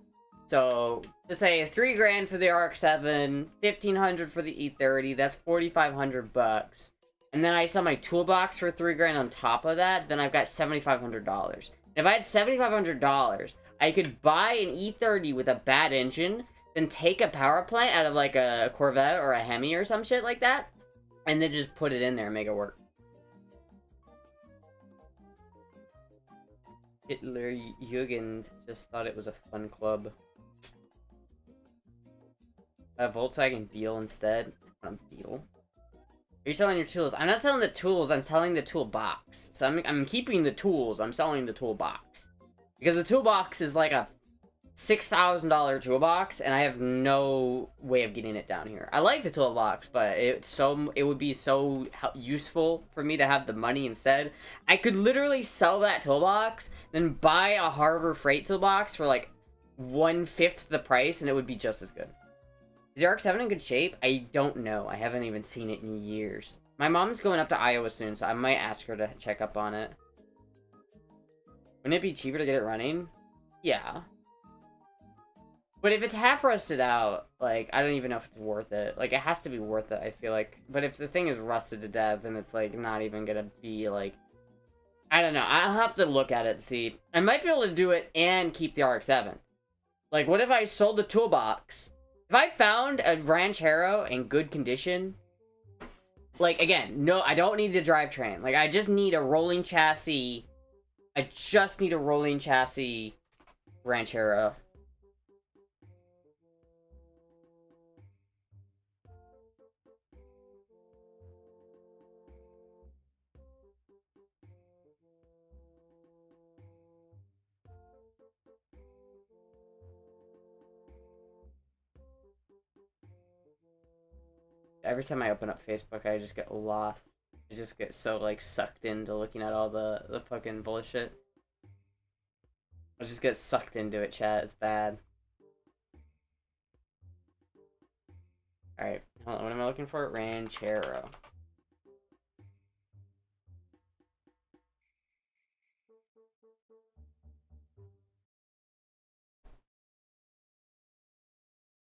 So, to say 3 grand for the RX-7, 1,500 for the E30, that's 4,500 bucks. And then I sell my toolbox for 3 grand on top of that, then I've got $7,500. If I had $7,500, I could buy an E30 with a bad engine, then take a power plant out of like a Corvette or a Hemi or some shit like that, and then just put it in there and make it work. Hitler Jugend just thought it was a fun club. A Volkswagen Beetle instead. A Beetle. Are you selling your tools? I'm not selling the tools, I'm selling the toolbox. So I'm keeping the tools, I'm selling the toolbox. Because the toolbox is like a $6,000 toolbox, and I have no way of getting it down here. I like the toolbox, but it would be so useful for me to have the money instead. I could literally sell that toolbox, then buy a Harbor Freight toolbox for like 1/5 the price, and it would be just as good. Is the RX-7 in good shape? I don't know. I haven't even seen it in years. My mom's going up to Iowa soon, so I might ask her to check up on it. Wouldn't it be cheaper to get it running? Yeah. But if it's half rusted out, like, I don't even know if it's worth it. Like, it has to be worth it, I feel like. But if the thing is rusted to death, then it's, like, not even gonna be, like... I don't know. I'll have to look at it to see. I might be able to do it and keep the RX-7. Like, what if I sold the toolbox? If I found a Ranchero in good condition... Like, again, no, I don't need the drivetrain. Like, I just need a rolling chassis. I just need a rolling chassis Ranchero. Every time I open up Facebook, I just get lost. I just get so, like, sucked into looking at all the fucking bullshit. I just get sucked into it, chat. It's bad. Alright, hold on. What am I looking for? Ranchero.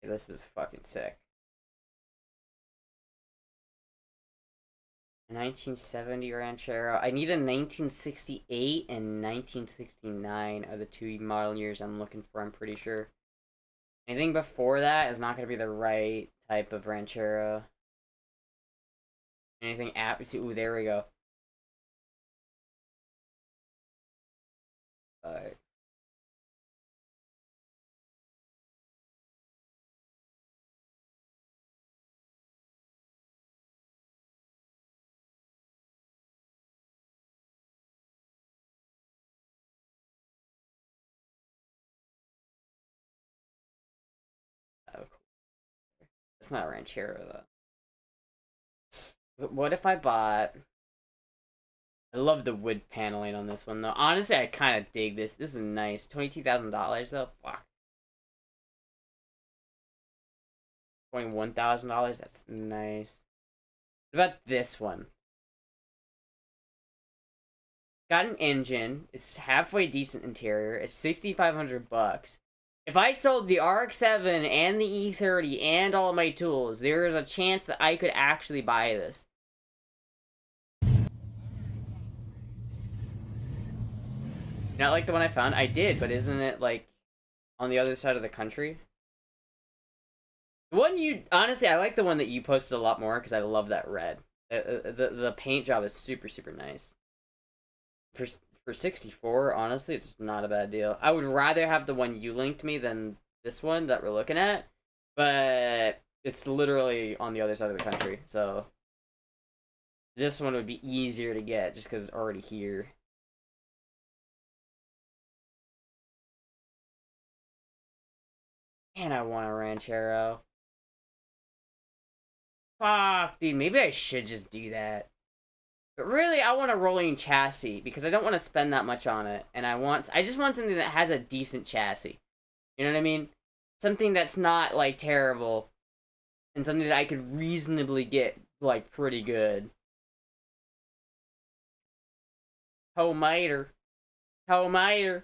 This is fucking sick. 1970 Ranchero. I need a 1968 and 1969 are the two model years I'm looking for, I'm pretty sure. Anything before that is not going to be the right type of Ranchero. Anything ooh, there we go. Alright. Oh, cool. It's not a Ranchero, though. But what if I bought... I love the wood paneling on this one, though. Honestly, I kind of dig this. This is nice. $22,000, though? Fuck. $21,000? That's nice. What about this one? Got an engine. It's halfway decent interior. It's $6,500. If I sold the RX-7 and the E30 and all of my tools, there is a chance that I could actually buy this. Not like the one I found? I did, but isn't it, like, on the other side of the country? The one you... Honestly, I like the one that you posted a lot more, because I love that red. The paint job is super, super nice. For 64, honestly, it's not a bad deal. I would rather have the one you linked me than this one that we're looking at, but it's literally on the other side of the country, so this one would be easier to get just because it's already here. Man, I want a Ranchero. Fuck, dude, maybe I should just do that. But really, I want a rolling chassis, because I don't want to spend that much on it, and I just want something that has a decent chassis. You know what I mean? Something that's not, like, terrible, and something that I could reasonably get, like, pretty good. Tomiter. Tomiter.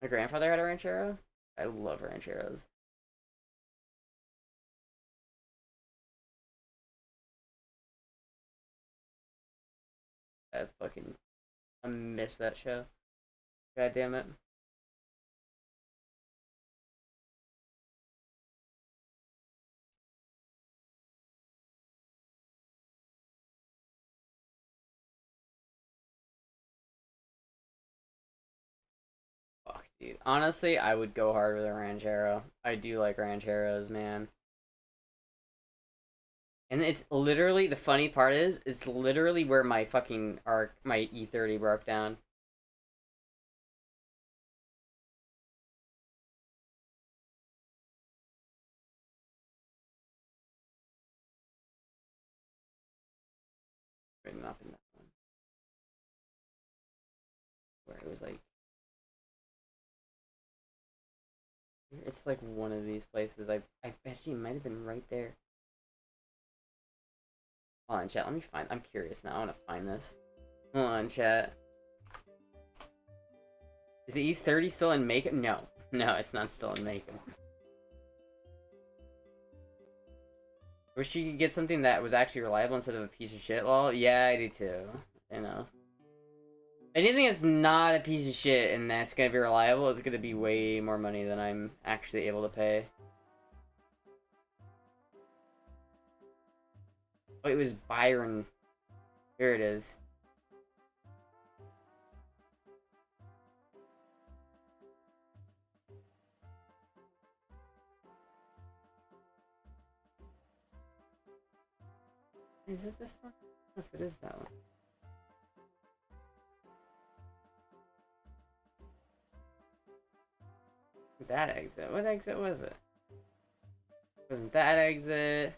My grandfather had a Ranchero. I love Rancheros. I miss that show. God damn it. Fuck, dude. Honestly, I would go hard with a Ranchero. I do like Rancheros, man. And it's literally, the funny part is, it's literally where my fucking my E30 broke down. Wait, not in that one. Where it was like... It's like one of these places. I bet you it might have been right there. Hold on, chat. Let me find... I'm curious now. I want to find this. Hold on, chat. Is the E30 still in Macon? No. No, it's not still in Macon. Wish you could get something that was actually reliable instead of a piece of shit, lol. Yeah, I do too. You know. Anything that's not a piece of shit and that's gonna be reliable is gonna be way more money than I'm actually able to pay. Oh, it was Byron. Here it is. Is it this one? I don't know if it is that one. That exit. What exit was it? Wasn't that exit?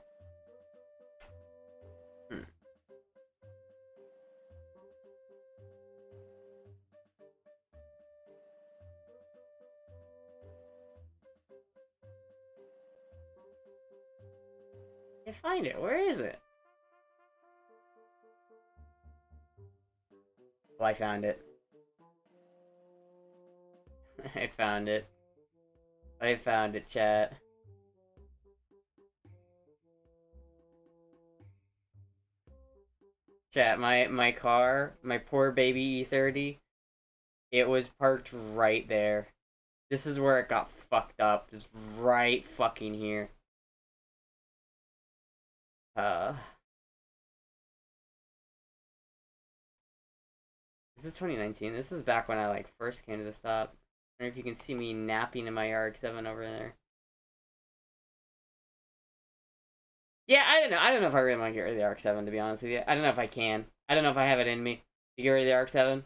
Can't find it. Where is it? Oh, I found it. I found it. I found it, chat. Chat, my car, my poor baby E30, it was parked right there. This is where it got fucked up. Is right fucking here. This is 2019. This is back when I like first came to the stop. I don't know if you can see me napping in my RX-7 over there. Yeah, I don't know. I don't know if I really want to get rid of the RX-7, to be honest with you. I don't know if I can. I don't know if I have it in me to get rid of the RX-7.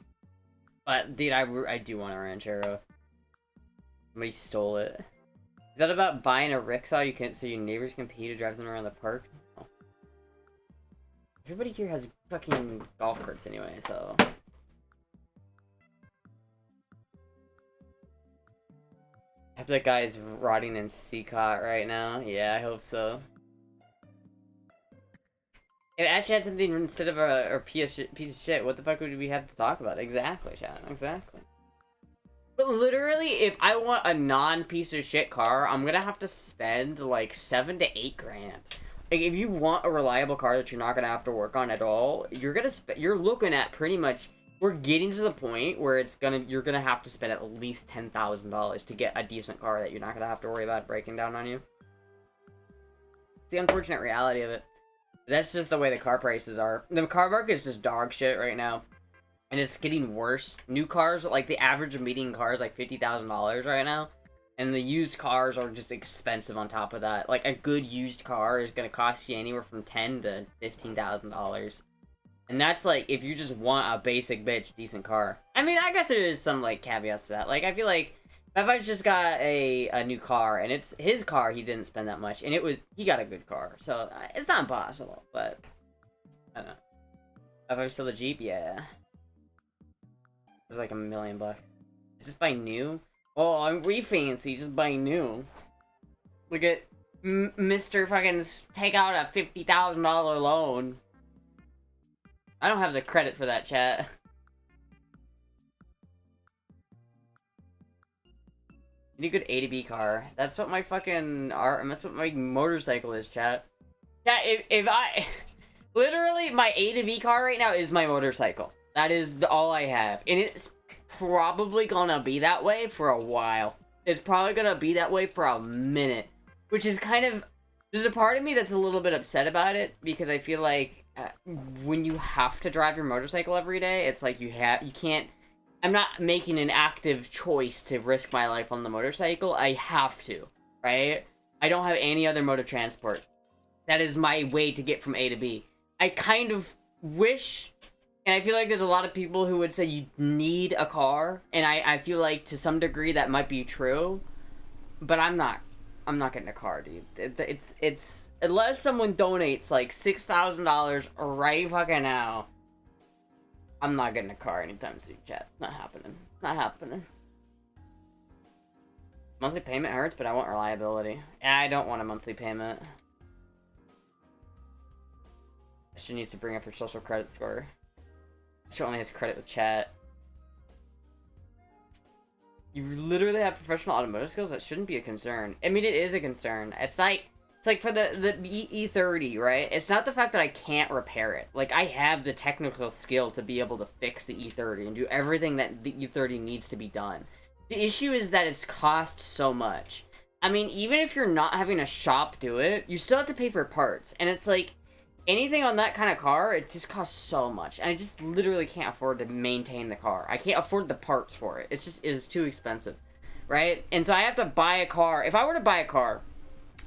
But, dude, I do want a Ranchero. Somebody stole it. Is that about buying a rickshaw so your neighbors can pay to drive them around the park? Oh. Everybody here has fucking golf carts anyway, so... I hope that guy's rotting in Seacot right now. Yeah, I hope so. If it actually had something instead of a piece of shit, what the fuck would we have to talk about? Exactly, chat. Exactly. But literally, if I want a non-piece of shit car, I'm gonna have to spend like 7 to 8 grand. Like, if you want a reliable car that you're not gonna have to work on at all, you're looking at pretty much. We're getting to the point where you're gonna have to spend at least $10,000 to get a decent car that you're not gonna have to worry about breaking down on you. It's the unfortunate reality of it. That's just the way the car prices are. The car market is just dog shit right now. And it's getting worse. New cars, like the average of median car is like $50,000 right now. And the used cars are just expensive on top of that. Like a good used car is gonna cost you anywhere from $10,000 to $15,000. And that's like if you just want a basic bitch decent car. I mean, I guess there is some like caveats to that. Like I feel like if I just got a new car and it's his car, he didn't spend that much, and he got a good car, so it's not impossible. But I don't know. If I was still a Jeep, yeah, it was like $1 million. Just buy new. Oh, I'm refancy. Just buy new. Look at Mr. Fucking take out a $50,000 loan. I don't have the credit for that, chat. You need a good A to B car. That's what my fucking that's what my motorcycle is, chat. Chat, if I literally my A to B car right now is my motorcycle. That is all I have, and it's probably gonna be that way for a while. It's probably gonna be that way for a minute, which is kind of. There's a part of me that's a little bit upset about it because I feel like. When you have to drive your motorcycle every day, it's like you can't. I'm not making an active choice to risk my life on the motorcycle. I have to, right? I don't have any other mode of transport. That is my way to get from A to B. I kind of wish, and I feel like there's a lot of people who would say you need a car, and I feel like to some degree that might be true, but I'm not getting a car, dude. It's unless someone donates like $6,000 right fucking now, I'm not getting a car anytime soon, chat. It's not happening. It's not happening. Monthly payment hurts, but I want reliability. Yeah, I don't want a monthly payment. She needs to bring up her social credit score. She only has credit with chat. You literally have professional automotive skills? That shouldn't be a concern. I mean, it is a concern. It's like for the E30, right? It's not the fact that I can't repair it. Like, I have the technical skill to be able to fix the E30 and do everything that the E30 needs to be done. The issue is that it's cost so much. I mean, even if you're not having a shop do it, you still have to pay for parts. And it's like, anything on that kind of car, it just costs so much. And I just literally can't afford to maintain the car. I can't afford the parts for it. It's too expensive, right? And so I have to buy a car. If I were to buy a car,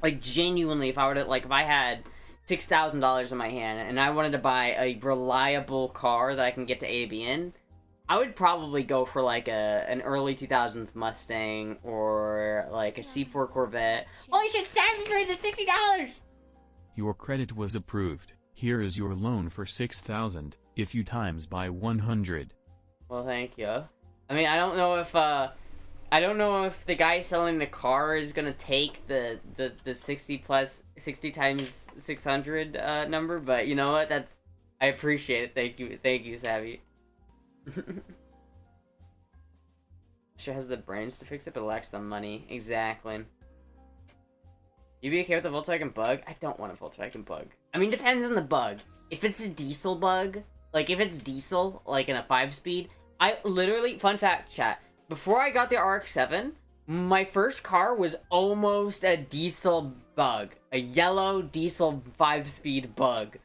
like genuinely, if I had $6,000 in my hand and I wanted to buy a reliable car that I can get to A to B in, I would probably go for like an early 2000s Mustang or like a C4 Corvette. Holy shit, Savage for the $60! Your credit was approved. Here is your loan for $6,000 if you times by 100. Well, thank you. I mean, I don't know if the guy selling the car is gonna take the 60 times 600 number, but you know what? I appreciate it. Thank you, Savvy. Sure has the brains to fix it, but lacks the money. Exactly. You be okay with the Volkswagen Bug? I don't want a Volkswagen Bug. I mean, depends on the bug. If it's a diesel bug, like if it's diesel, like in a 5-speed, I literally, fun fact, chat, before I got the RX-7, my first car was almost a diesel bug. A yellow diesel 5-speed bug.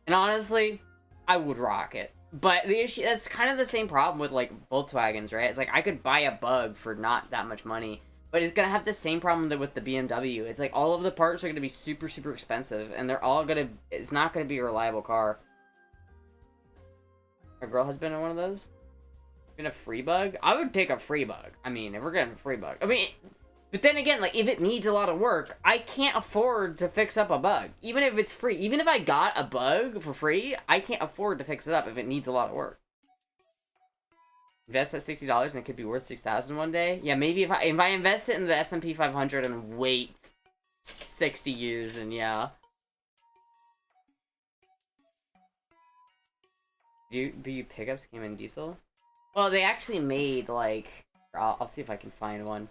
And honestly, I would rock it. But the issue, that's kind of the same problem with, like, Volkswagens, right? It's like, I could buy a bug for not that much money, but it's gonna have the same problem with the BMW. It's like, all of the parts are gonna be super, super expensive, and they're all gonna, it's not gonna be a reliable car. A girl has been in one of those? Been a free bug? I would take a free bug. I mean, if we're getting a free bug. I mean, but then again, like, if it needs a lot of work, I can't afford to fix up a bug. Even if it's free. Even if I got a bug for free, I can't afford to fix it up if it needs a lot of work. Invest that $60 and it could be worth $6,000 one day? Yeah, maybe if I invest it in the S&P 500 and wait 60 years, and yeah. BU pickups came in diesel? Well, they actually made, like... I'll see if I can find one.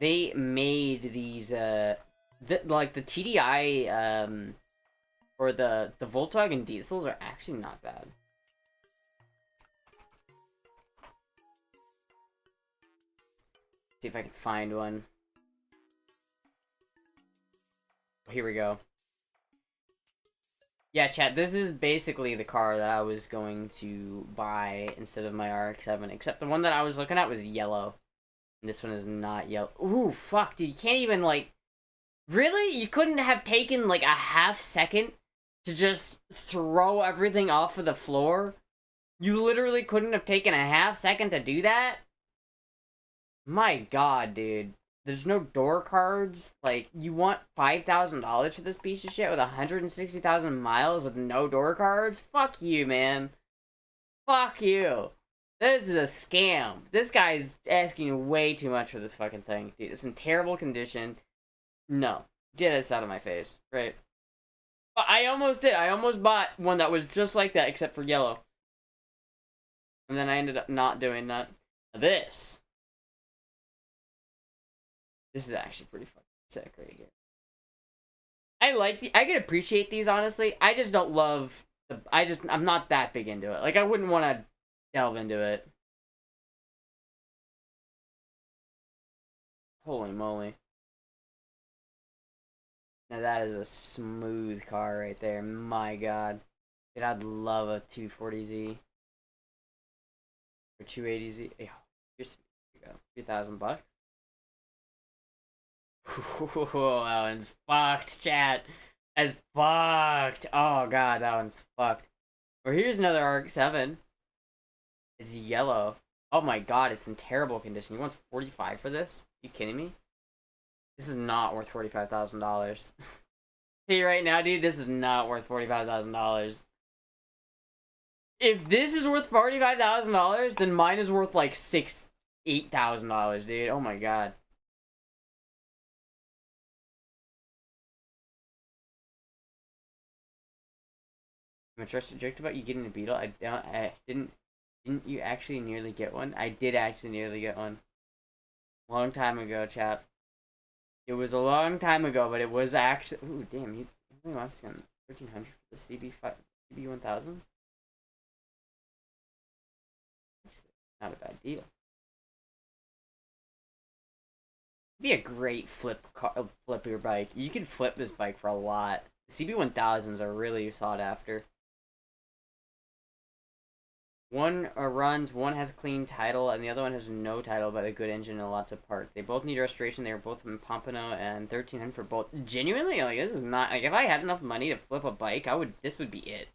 They made these, like, the TDI, or the Volkswagen diesels are actually not bad. See if I can find one. Here we go. Yeah, chat, this is basically the car that I was going to buy instead of my RX-7, except the one that I was looking at was yellow. And this one is not yellow. Ooh, fuck, dude, you can't even, like... Really? You couldn't have taken, like, a half second to just throw everything off of the floor? You literally couldn't have taken a half second to do that? My god, dude. There's no door cards? Like, you want $5,000 for this piece of shit with 160,000 miles with no door cards? Fuck you, man. Fuck you. This is a scam. This guy's asking way too much for this fucking thing. Dude, it's in terrible condition. No. Get this out of my face. Right. I almost did. I almost bought one that was just like that, except for yellow. And then I ended up not doing that. This is actually pretty fucking sick right here. I can appreciate these, honestly. I just don't love I'm not that big into it. Like, I wouldn't want to delve into it. Holy moly. Now that is a smooth car right there. My god. Dude, I'd love a 240Z. Or 280Z. Yeah, here you go. $2,000. Whoa, that one's fucked, chat. That's fucked. Oh god, that one's fucked. Or here's another RX-7. It's yellow. Oh my god, it's in terrible condition. You want 45 for this? Are you kidding me? This is not worth $45,000. See right now, dude, this is not worth $45,000. If this is worth $45,000, then mine is worth like $8,000, dude. Oh my god. I'm interested. Joked about you getting a Beetle. Didn't you actually nearly get one? I did actually nearly get one. Long time ago, chap. It was a long time ago, but it was actually. Ooh, damn! You only lost on 1,300 for the CB1000. Not a bad deal. It'd be a great flip your bike. You could flip this bike for a lot. The CB1000s are really sought after. One runs, one has a clean title, and the other one has no title but a good engine and lots of parts. They both need restoration. They are both from Pompano and 1,300 for both. Genuinely, like, this is not like if I had enough money to flip a bike, this would be it.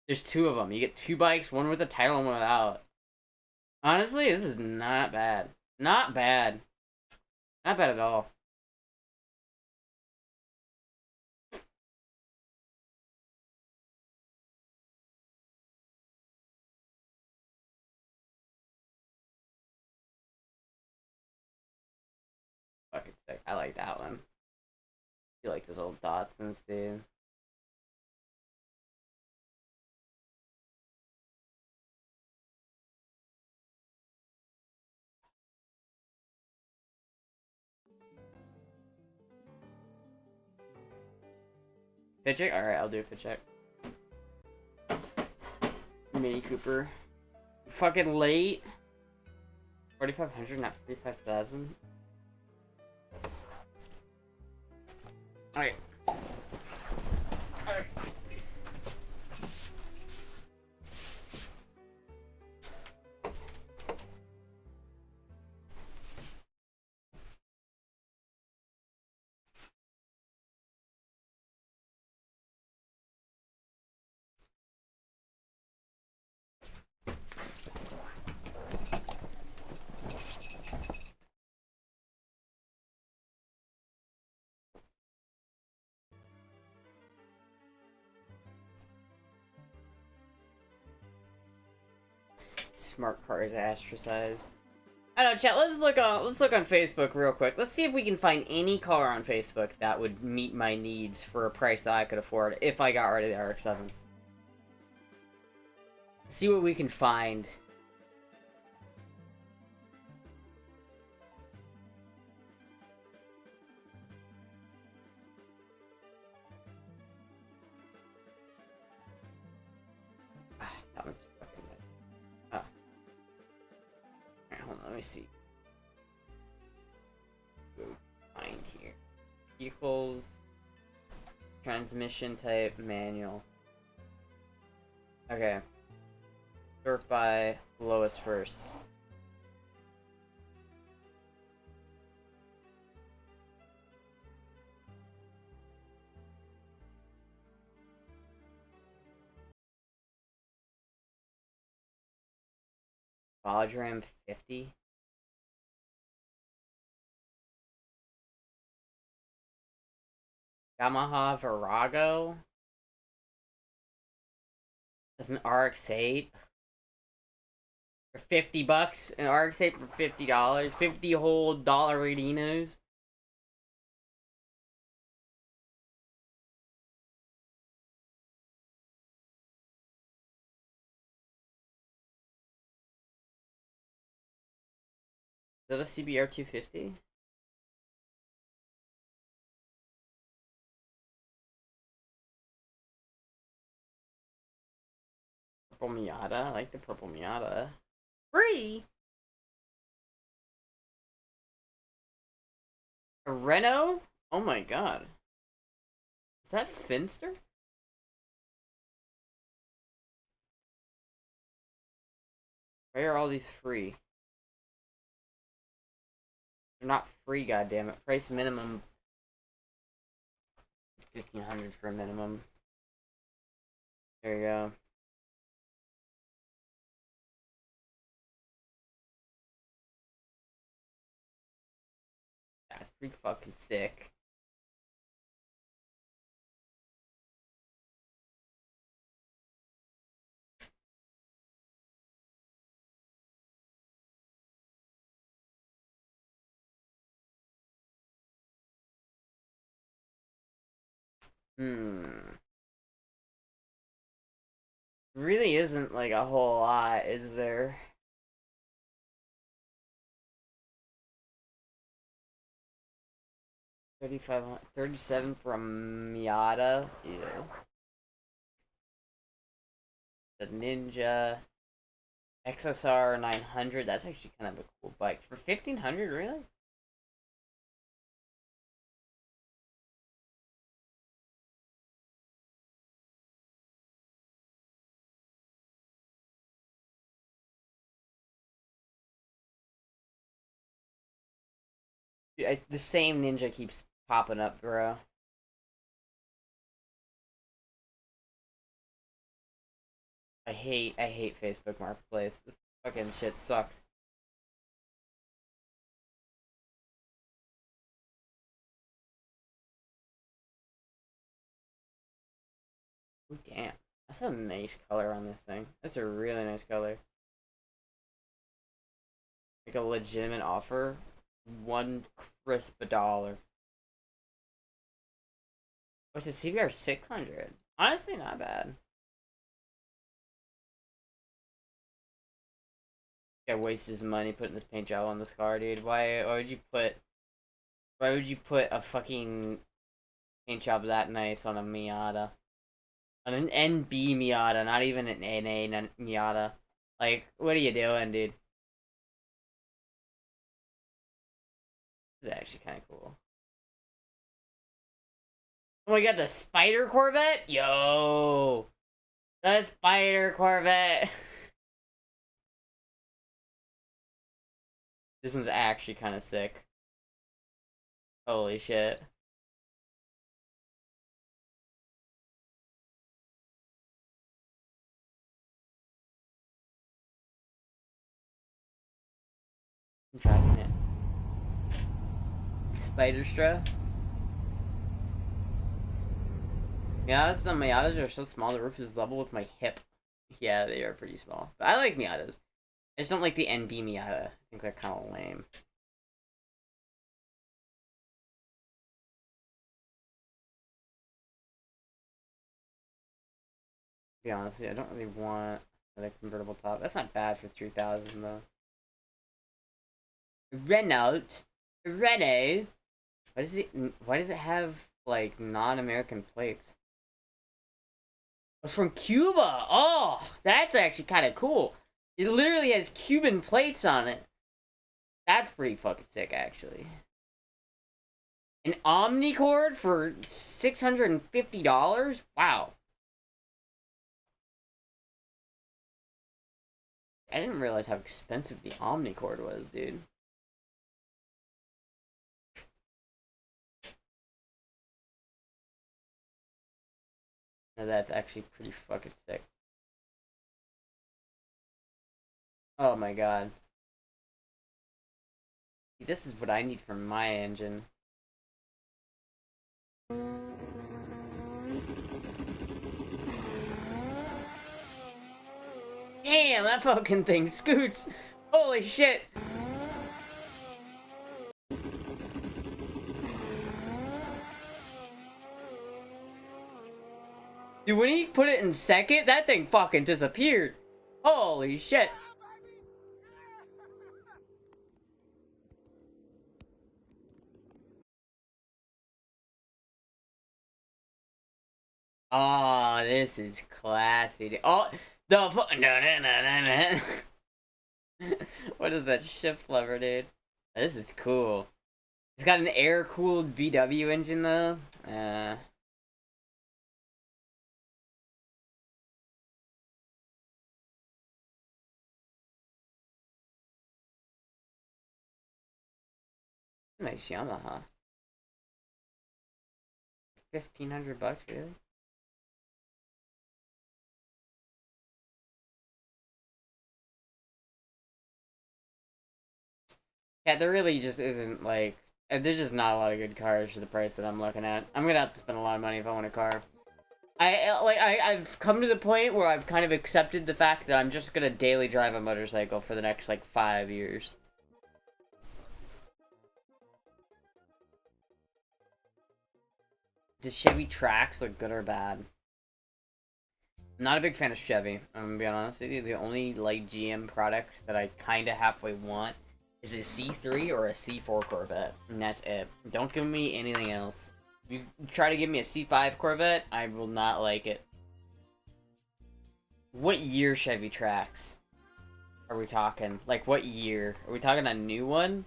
There's two of them. You get two bikes, one with a title and one without. Honestly, this is not bad. Not bad. Not bad at all. Fucking sick. I like that one. You like those old Dotsons, dude. Fit check? Alright, I'll do a fit check. Mini Cooper. Fucking late. 4,500, not 45,000. Alright. Alright. Smart car is ostracized. I don't know, chat. Let's look on Facebook real quick. Let's see if we can find any car on Facebook that would meet my needs for a price that I could afford if I got rid of the RX-7. See what we can find. That one's fucking good. Alright, hold on, let me see. Go find here. Vehicles. Transmission type, manual. Okay. Sort by lowest first. Dodge 50. Yamaha Virago. That's an RX-8. For 50 bucks, an RX-8 for $50. 50 whole dollarinos. Is that a CBR 250? Purple Miata? I like the purple Miata. Free! A Renault? Oh my god. Is that Finster? Why are all these free? They're not free, goddammit. Price minimum 1,500 for a minimum. There you go. That's pretty fucking sick. Really isn't like a whole lot, is there? $3,500, $37 from Miata. Yeah. The Ninja XSR 900. That's actually kind of a cool bike for 1,500. Really? Dude, the same Ninja keeps popping up, bro. I hate Facebook Marketplace. Fucking shit sucks. Ooh, damn. That's a nice color on this thing. That's a really nice color. Like a legitimate offer. One crisp $1. What's the CBR 600? Honestly, not bad. Guy wastes his money putting this paint job on this car, dude. Why would you put a fucking paint job that nice on a Miata? On an NB Miata, not even an NA Miata. Like, what are you doing, dude? This is actually kind of cool. Oh my god, the Spider Corvette? Yo! The Spider Corvette! This one's actually kind of sick. Holy shit. I'm driving it. Spider-Stra? Miatas, some Miatas are so small the roof is level with my hip. Yeah, they are pretty small. But I like Miatas. I just don't like the NB Miata. I think they're kind of lame. To be honest, I don't really want a convertible top. That's not bad for 3,000 though. Renault. Renault. Why does it have like non-American plates? It's from Cuba. Oh, that's actually kind of cool. It literally has Cuban plates on it. That's pretty fucking sick, actually. An Omnicord for $650? Wow. I didn't realize how expensive the Omnicord was, dude. Now that's actually pretty fucking sick. Oh my god. This is what I need for my engine. Damn, that fucking thing scoots! Holy shit! Dude, when he put it in second, that thing fucking disappeared! Holy shit! Oh, this is classy. Oh, the fu- no, no, no, no, no. What is that shift lever, dude? This is cool. It's got an air-cooled VW engine, though. Nice Yamaha. $1,500, really? Yeah, there really just isn't, like... There's just not a lot of good cars for the price that I'm looking at. I'm gonna have to spend a lot of money if I want a car. I've come to the point where I've kind of accepted the fact that I'm just gonna daily drive a motorcycle for the next, like, 5 years. Does Chevy Trax look good or bad? I'm not a big fan of Chevy, I'm gonna be honest with you. The only light GM product that I kinda halfway want is a C3 or a C4 Corvette, and that's it. Don't give me anything else. If you try to give me a C5 Corvette, I will not like it. What year Chevy Trax are we talking? Like, what year? Are we talking a new one?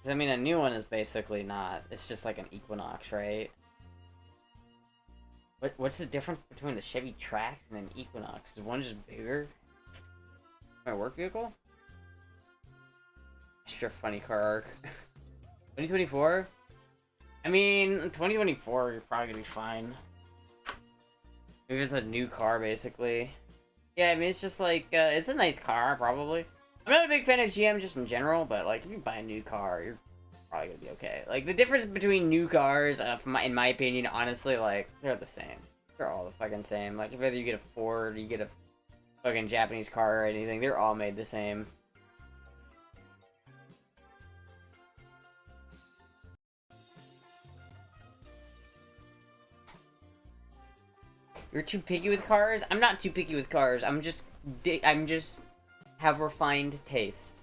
I mean, a new one is basically not. It's just like an Equinox, right? What's the difference between a Chevy Trax and an Equinox? Is one just bigger? My work vehicle? Extra funny car arc. 2024? I mean, 2024, you're probably gonna be fine. Maybe it's a new car, basically. Yeah, I mean, it's just like, it's a nice car, probably. I'm not a big fan of GM just in general, but, like, if you buy a new car, you're probably gonna be okay. Like, the difference between new cars, in my opinion, honestly, like, they're the same. They're all the fucking same. Like, whether you get a Ford, or you get a fucking Japanese car or anything, they're all made the same. You're too picky with cars? I'm not too picky with cars. I'm just have refined taste.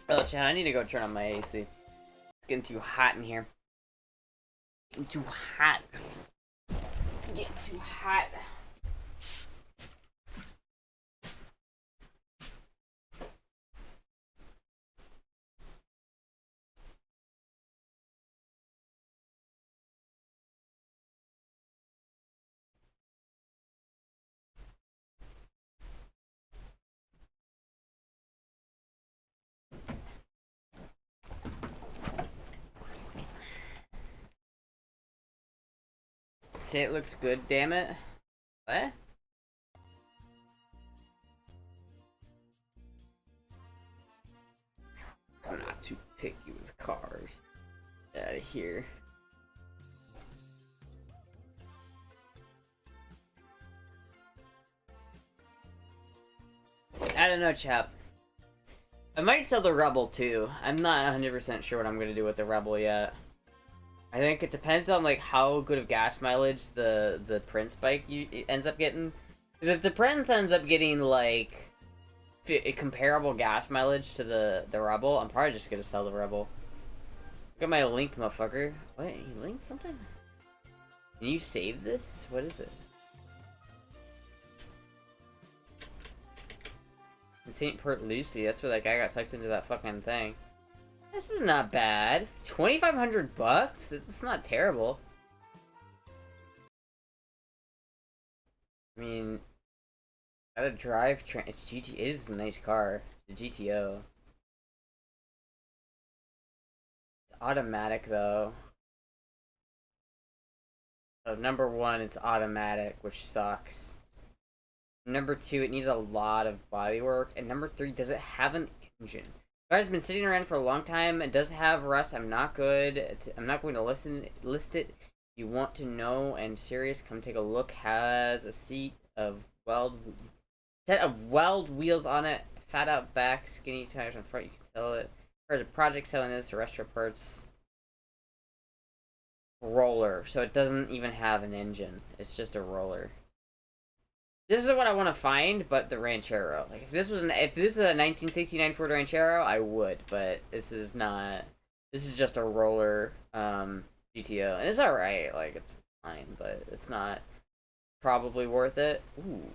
Oh, Chad, I need to go turn on my AC. It's getting too hot in here. Getting too hot. Getting too hot. Say it looks good, damn it. What? I'm not too picky with cars. Get out of here. I don't know, chap. I might sell the Rebel too. I'm not 100% sure what I'm gonna do with the Rebel yet. I think it depends on like how good of gas mileage the Prince bike ends up getting. Because if the Prince ends up getting like a comparable gas mileage to the Rebel, I'm probably just gonna sell the Rebel. Look at my link, motherfucker. Wait, you linked something? Can you save this? What is it? St. Port Lucie, that's where that guy got sucked into that fucking thing. This is not bad. 2,500 bucks? It's not terrible. I mean, gotta drive train. It's GT. It is a nice car. It's a GTO. It's automatic though. So number one, it's automatic, which sucks. Number two, it needs a lot of bodywork. And number three, does it have an engine? It's been sitting around for a long time. It does have rust. I'm not good. I'm not going to list it. If you want to know and serious, come take a look. Has a set of weld wheels on it. Fat out back, skinny tires on front. You can sell it. There's a project selling this to retro parts. Roller. So it doesn't even have an engine. It's just a roller. This is what I want to find, but the Ranchero. Like, if this is a 1969 Ford Ranchero, I would, but this is not. This is just a roller GTO, and it's alright. Like, it's fine, but it's not probably worth it. Ooh.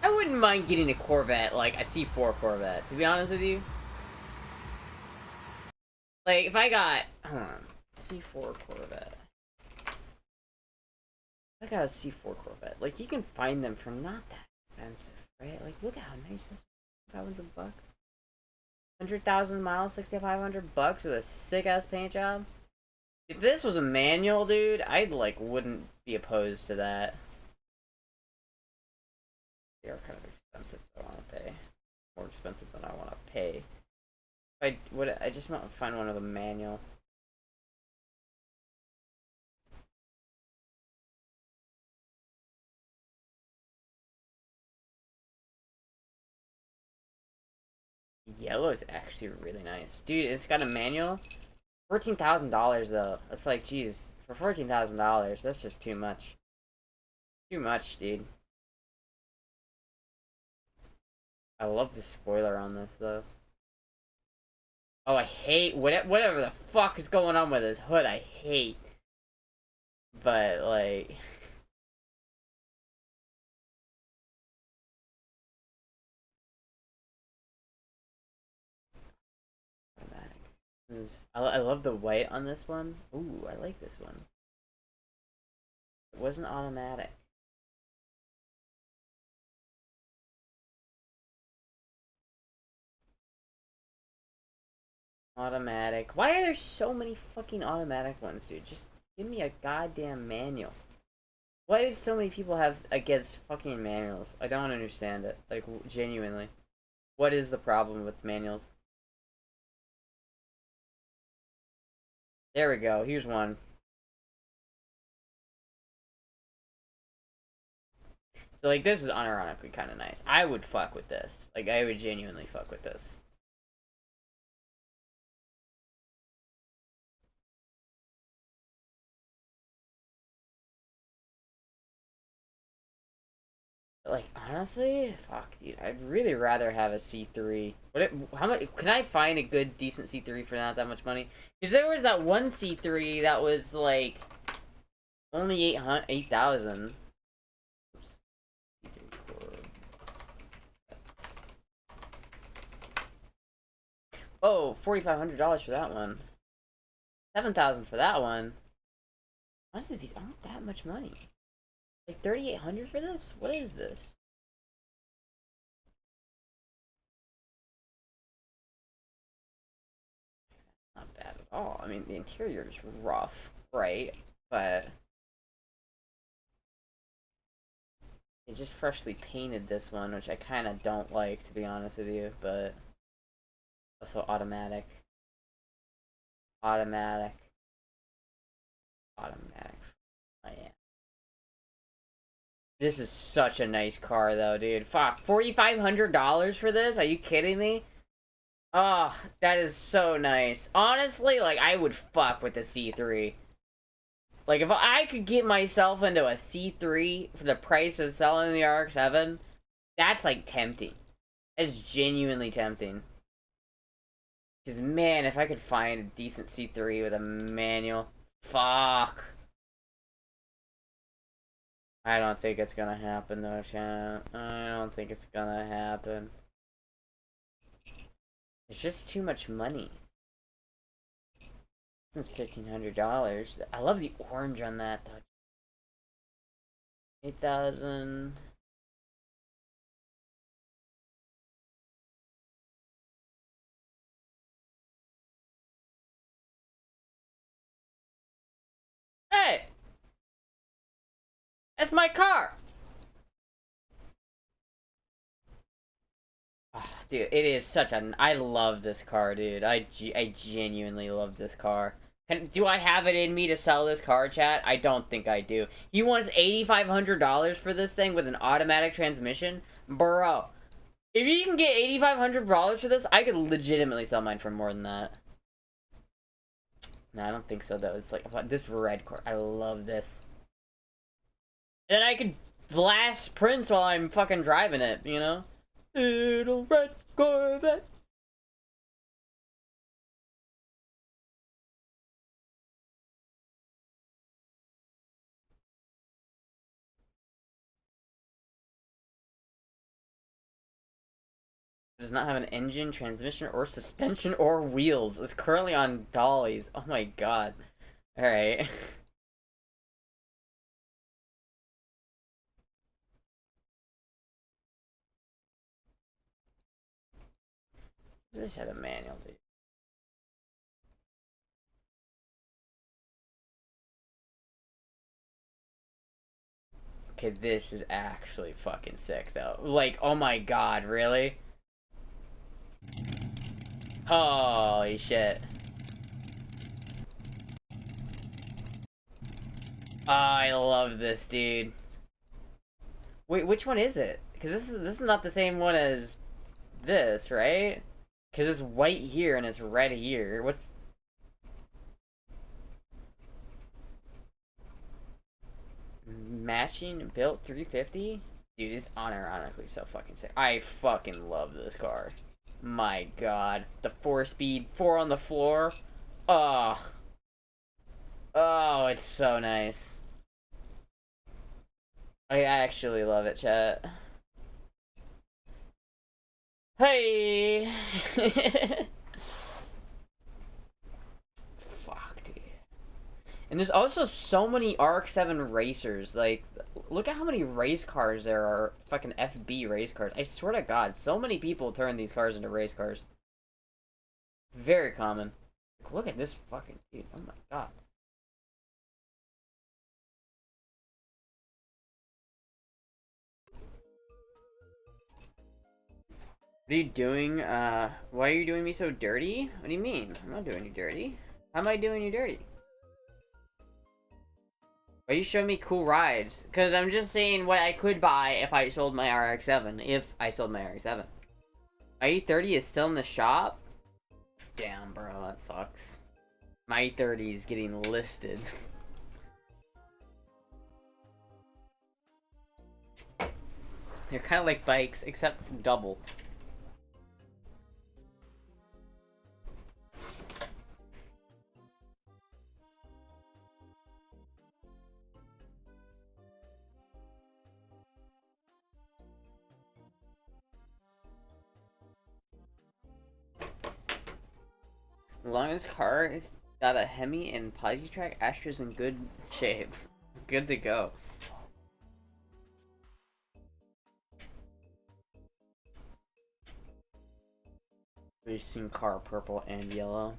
I wouldn't mind getting a Corvette, like a C4 Corvette, to be honest with you. Like, if I got, hold on, C4 Corvette. I got a C4 Corvette. Like, you can find them for not that expensive, right? Like, look how nice this is. 500 bucks. 100,000 miles, 6,500 bucks with a sick-ass paint job. If this was a manual, dude, I'd, like, wouldn't be opposed to that. They are kind of expensive, I want to pay. More expensive than I want to pay. I just want to find one of the manual. Yellow is actually really nice. Dude, it's got a manual. $14,000 though. That's like, geez, for $14,000, that's just too much. Too much, dude. I love the spoiler on this though. Oh, I hate whatever the fuck is going on with his hood. I hate. But like. I love the white on this one. Ooh, I like this one. It wasn't automatic. Automatic. Why are there so many fucking automatic ones, dude? Just give me a goddamn manual. Why do so many people have against fucking manuals? I don't understand it. Like, genuinely. What is the problem with manuals? There we go. Here's one. So, like, this is unironically kind of nice. I would fuck with this. Like, I would genuinely fuck with this. Like, honestly, fuck, dude. I'd really rather have a C3. How much? Can I find a good, decent C3 for not that much money? Because there was that one C3 that was, like, only 8,000. Oops. Oh, $4,500 for that one. 7,000 for that one. Honestly, these aren't that much money. Like 3,800 for this? What is this? Not bad at all. I mean, the interior is rough, right? But they just freshly painted this one, which I kind of don't like, to be honest with you. But also automatic, automatic, automatic. Oh yeah. This is such a nice car, though, dude. Fuck, $4,500 for this? Are you kidding me? Oh, that is so nice. Honestly, like, I would fuck with the C3. Like, if I could get myself into a C3 for the price of selling the RX-7, that's, like, tempting. That's genuinely tempting. Because, man, if I could find a decent C3 with a manual, fuck. I don't think it's gonna happen, though, chat. I don't think it's gonna happen. It's just too much money. This is $1,500. I love the orange on that, though. 8,000. Hey! That's my car! Oh, dude, it is such a... I love this car, dude. I genuinely love this car. Do I have it in me to sell this car, chat? I don't think I do. He wants $8,500 for this thing with an automatic transmission? Bro. If you can get $8,500 for this, I could legitimately sell mine for more than that. No, I don't think so, though. It's like, this red car. I love this. And then I could blast Prince while I'm fucking driving it, you know? Little red Corvette. Does not have an engine, transmission, or suspension, or wheels. It's currently on dollies. Oh my god. Alright. This had a manual, dude. Okay, this is actually fucking sick, though. Like, oh my god, really? Holy shit. I love this, dude. Wait, which one is it? Because this is not the same one as this, right? Because it's white here and it's red here. What's... Matching built 350? Dude, it's unironically so fucking sick. I fucking love this car. My god. The 4-speed, 4 on the floor. Oh. Oh, it's so nice. I actually love it, chat. Hey! Fuck, dude. And there's also so many RX-7 racers. Like, look at how many race cars there are. Fucking FB race cars. I swear to God, so many people turn these cars into race cars. Very common. Look at this fucking dude. Oh my god. What are you doing? Why are you doing me so dirty? What do you mean? I'm not doing you dirty. How am I doing you dirty? Why are you showing me cool rides? Because I'm just saying what I could buy if I sold my RX-7. If I sold my RX-7. My E30 is still in the shop? Damn, bro, that sucks. My E30 is getting listed. They're kind of like bikes, except double. As long as car got a Hemi and Posi track, Astra's in good shape. Good to go. Racing car, purple and yellow.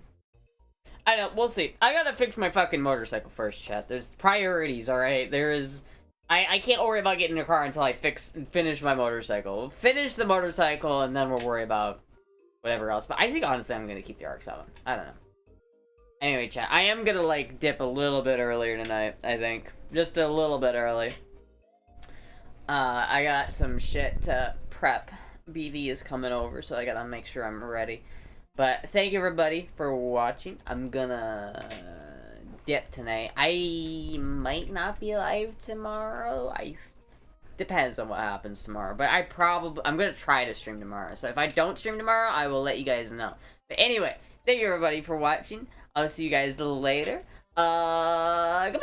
I know, we'll see. I gotta fix my fucking motorcycle first, chat. There's priorities, alright? I can't worry about getting a car until I finish my motorcycle. Finish the motorcycle and then we'll worry about whatever else. But I think honestly I'm gonna keep the RX-7. I don't know. Anyway, chat, I am gonna like dip a little bit earlier tonight, I think. Just a little bit early. I got some shit to prep. BV is coming over, so I gotta make sure I'm ready. But thank you everybody for watching. I'm gonna dip tonight. I might not be live tomorrow. Depends on what happens tomorrow. But I'm gonna try to stream tomorrow. So if I don't stream tomorrow, I will let you guys know. But anyway, thank you everybody for watching. I'll see you guys a little later. Goodbye!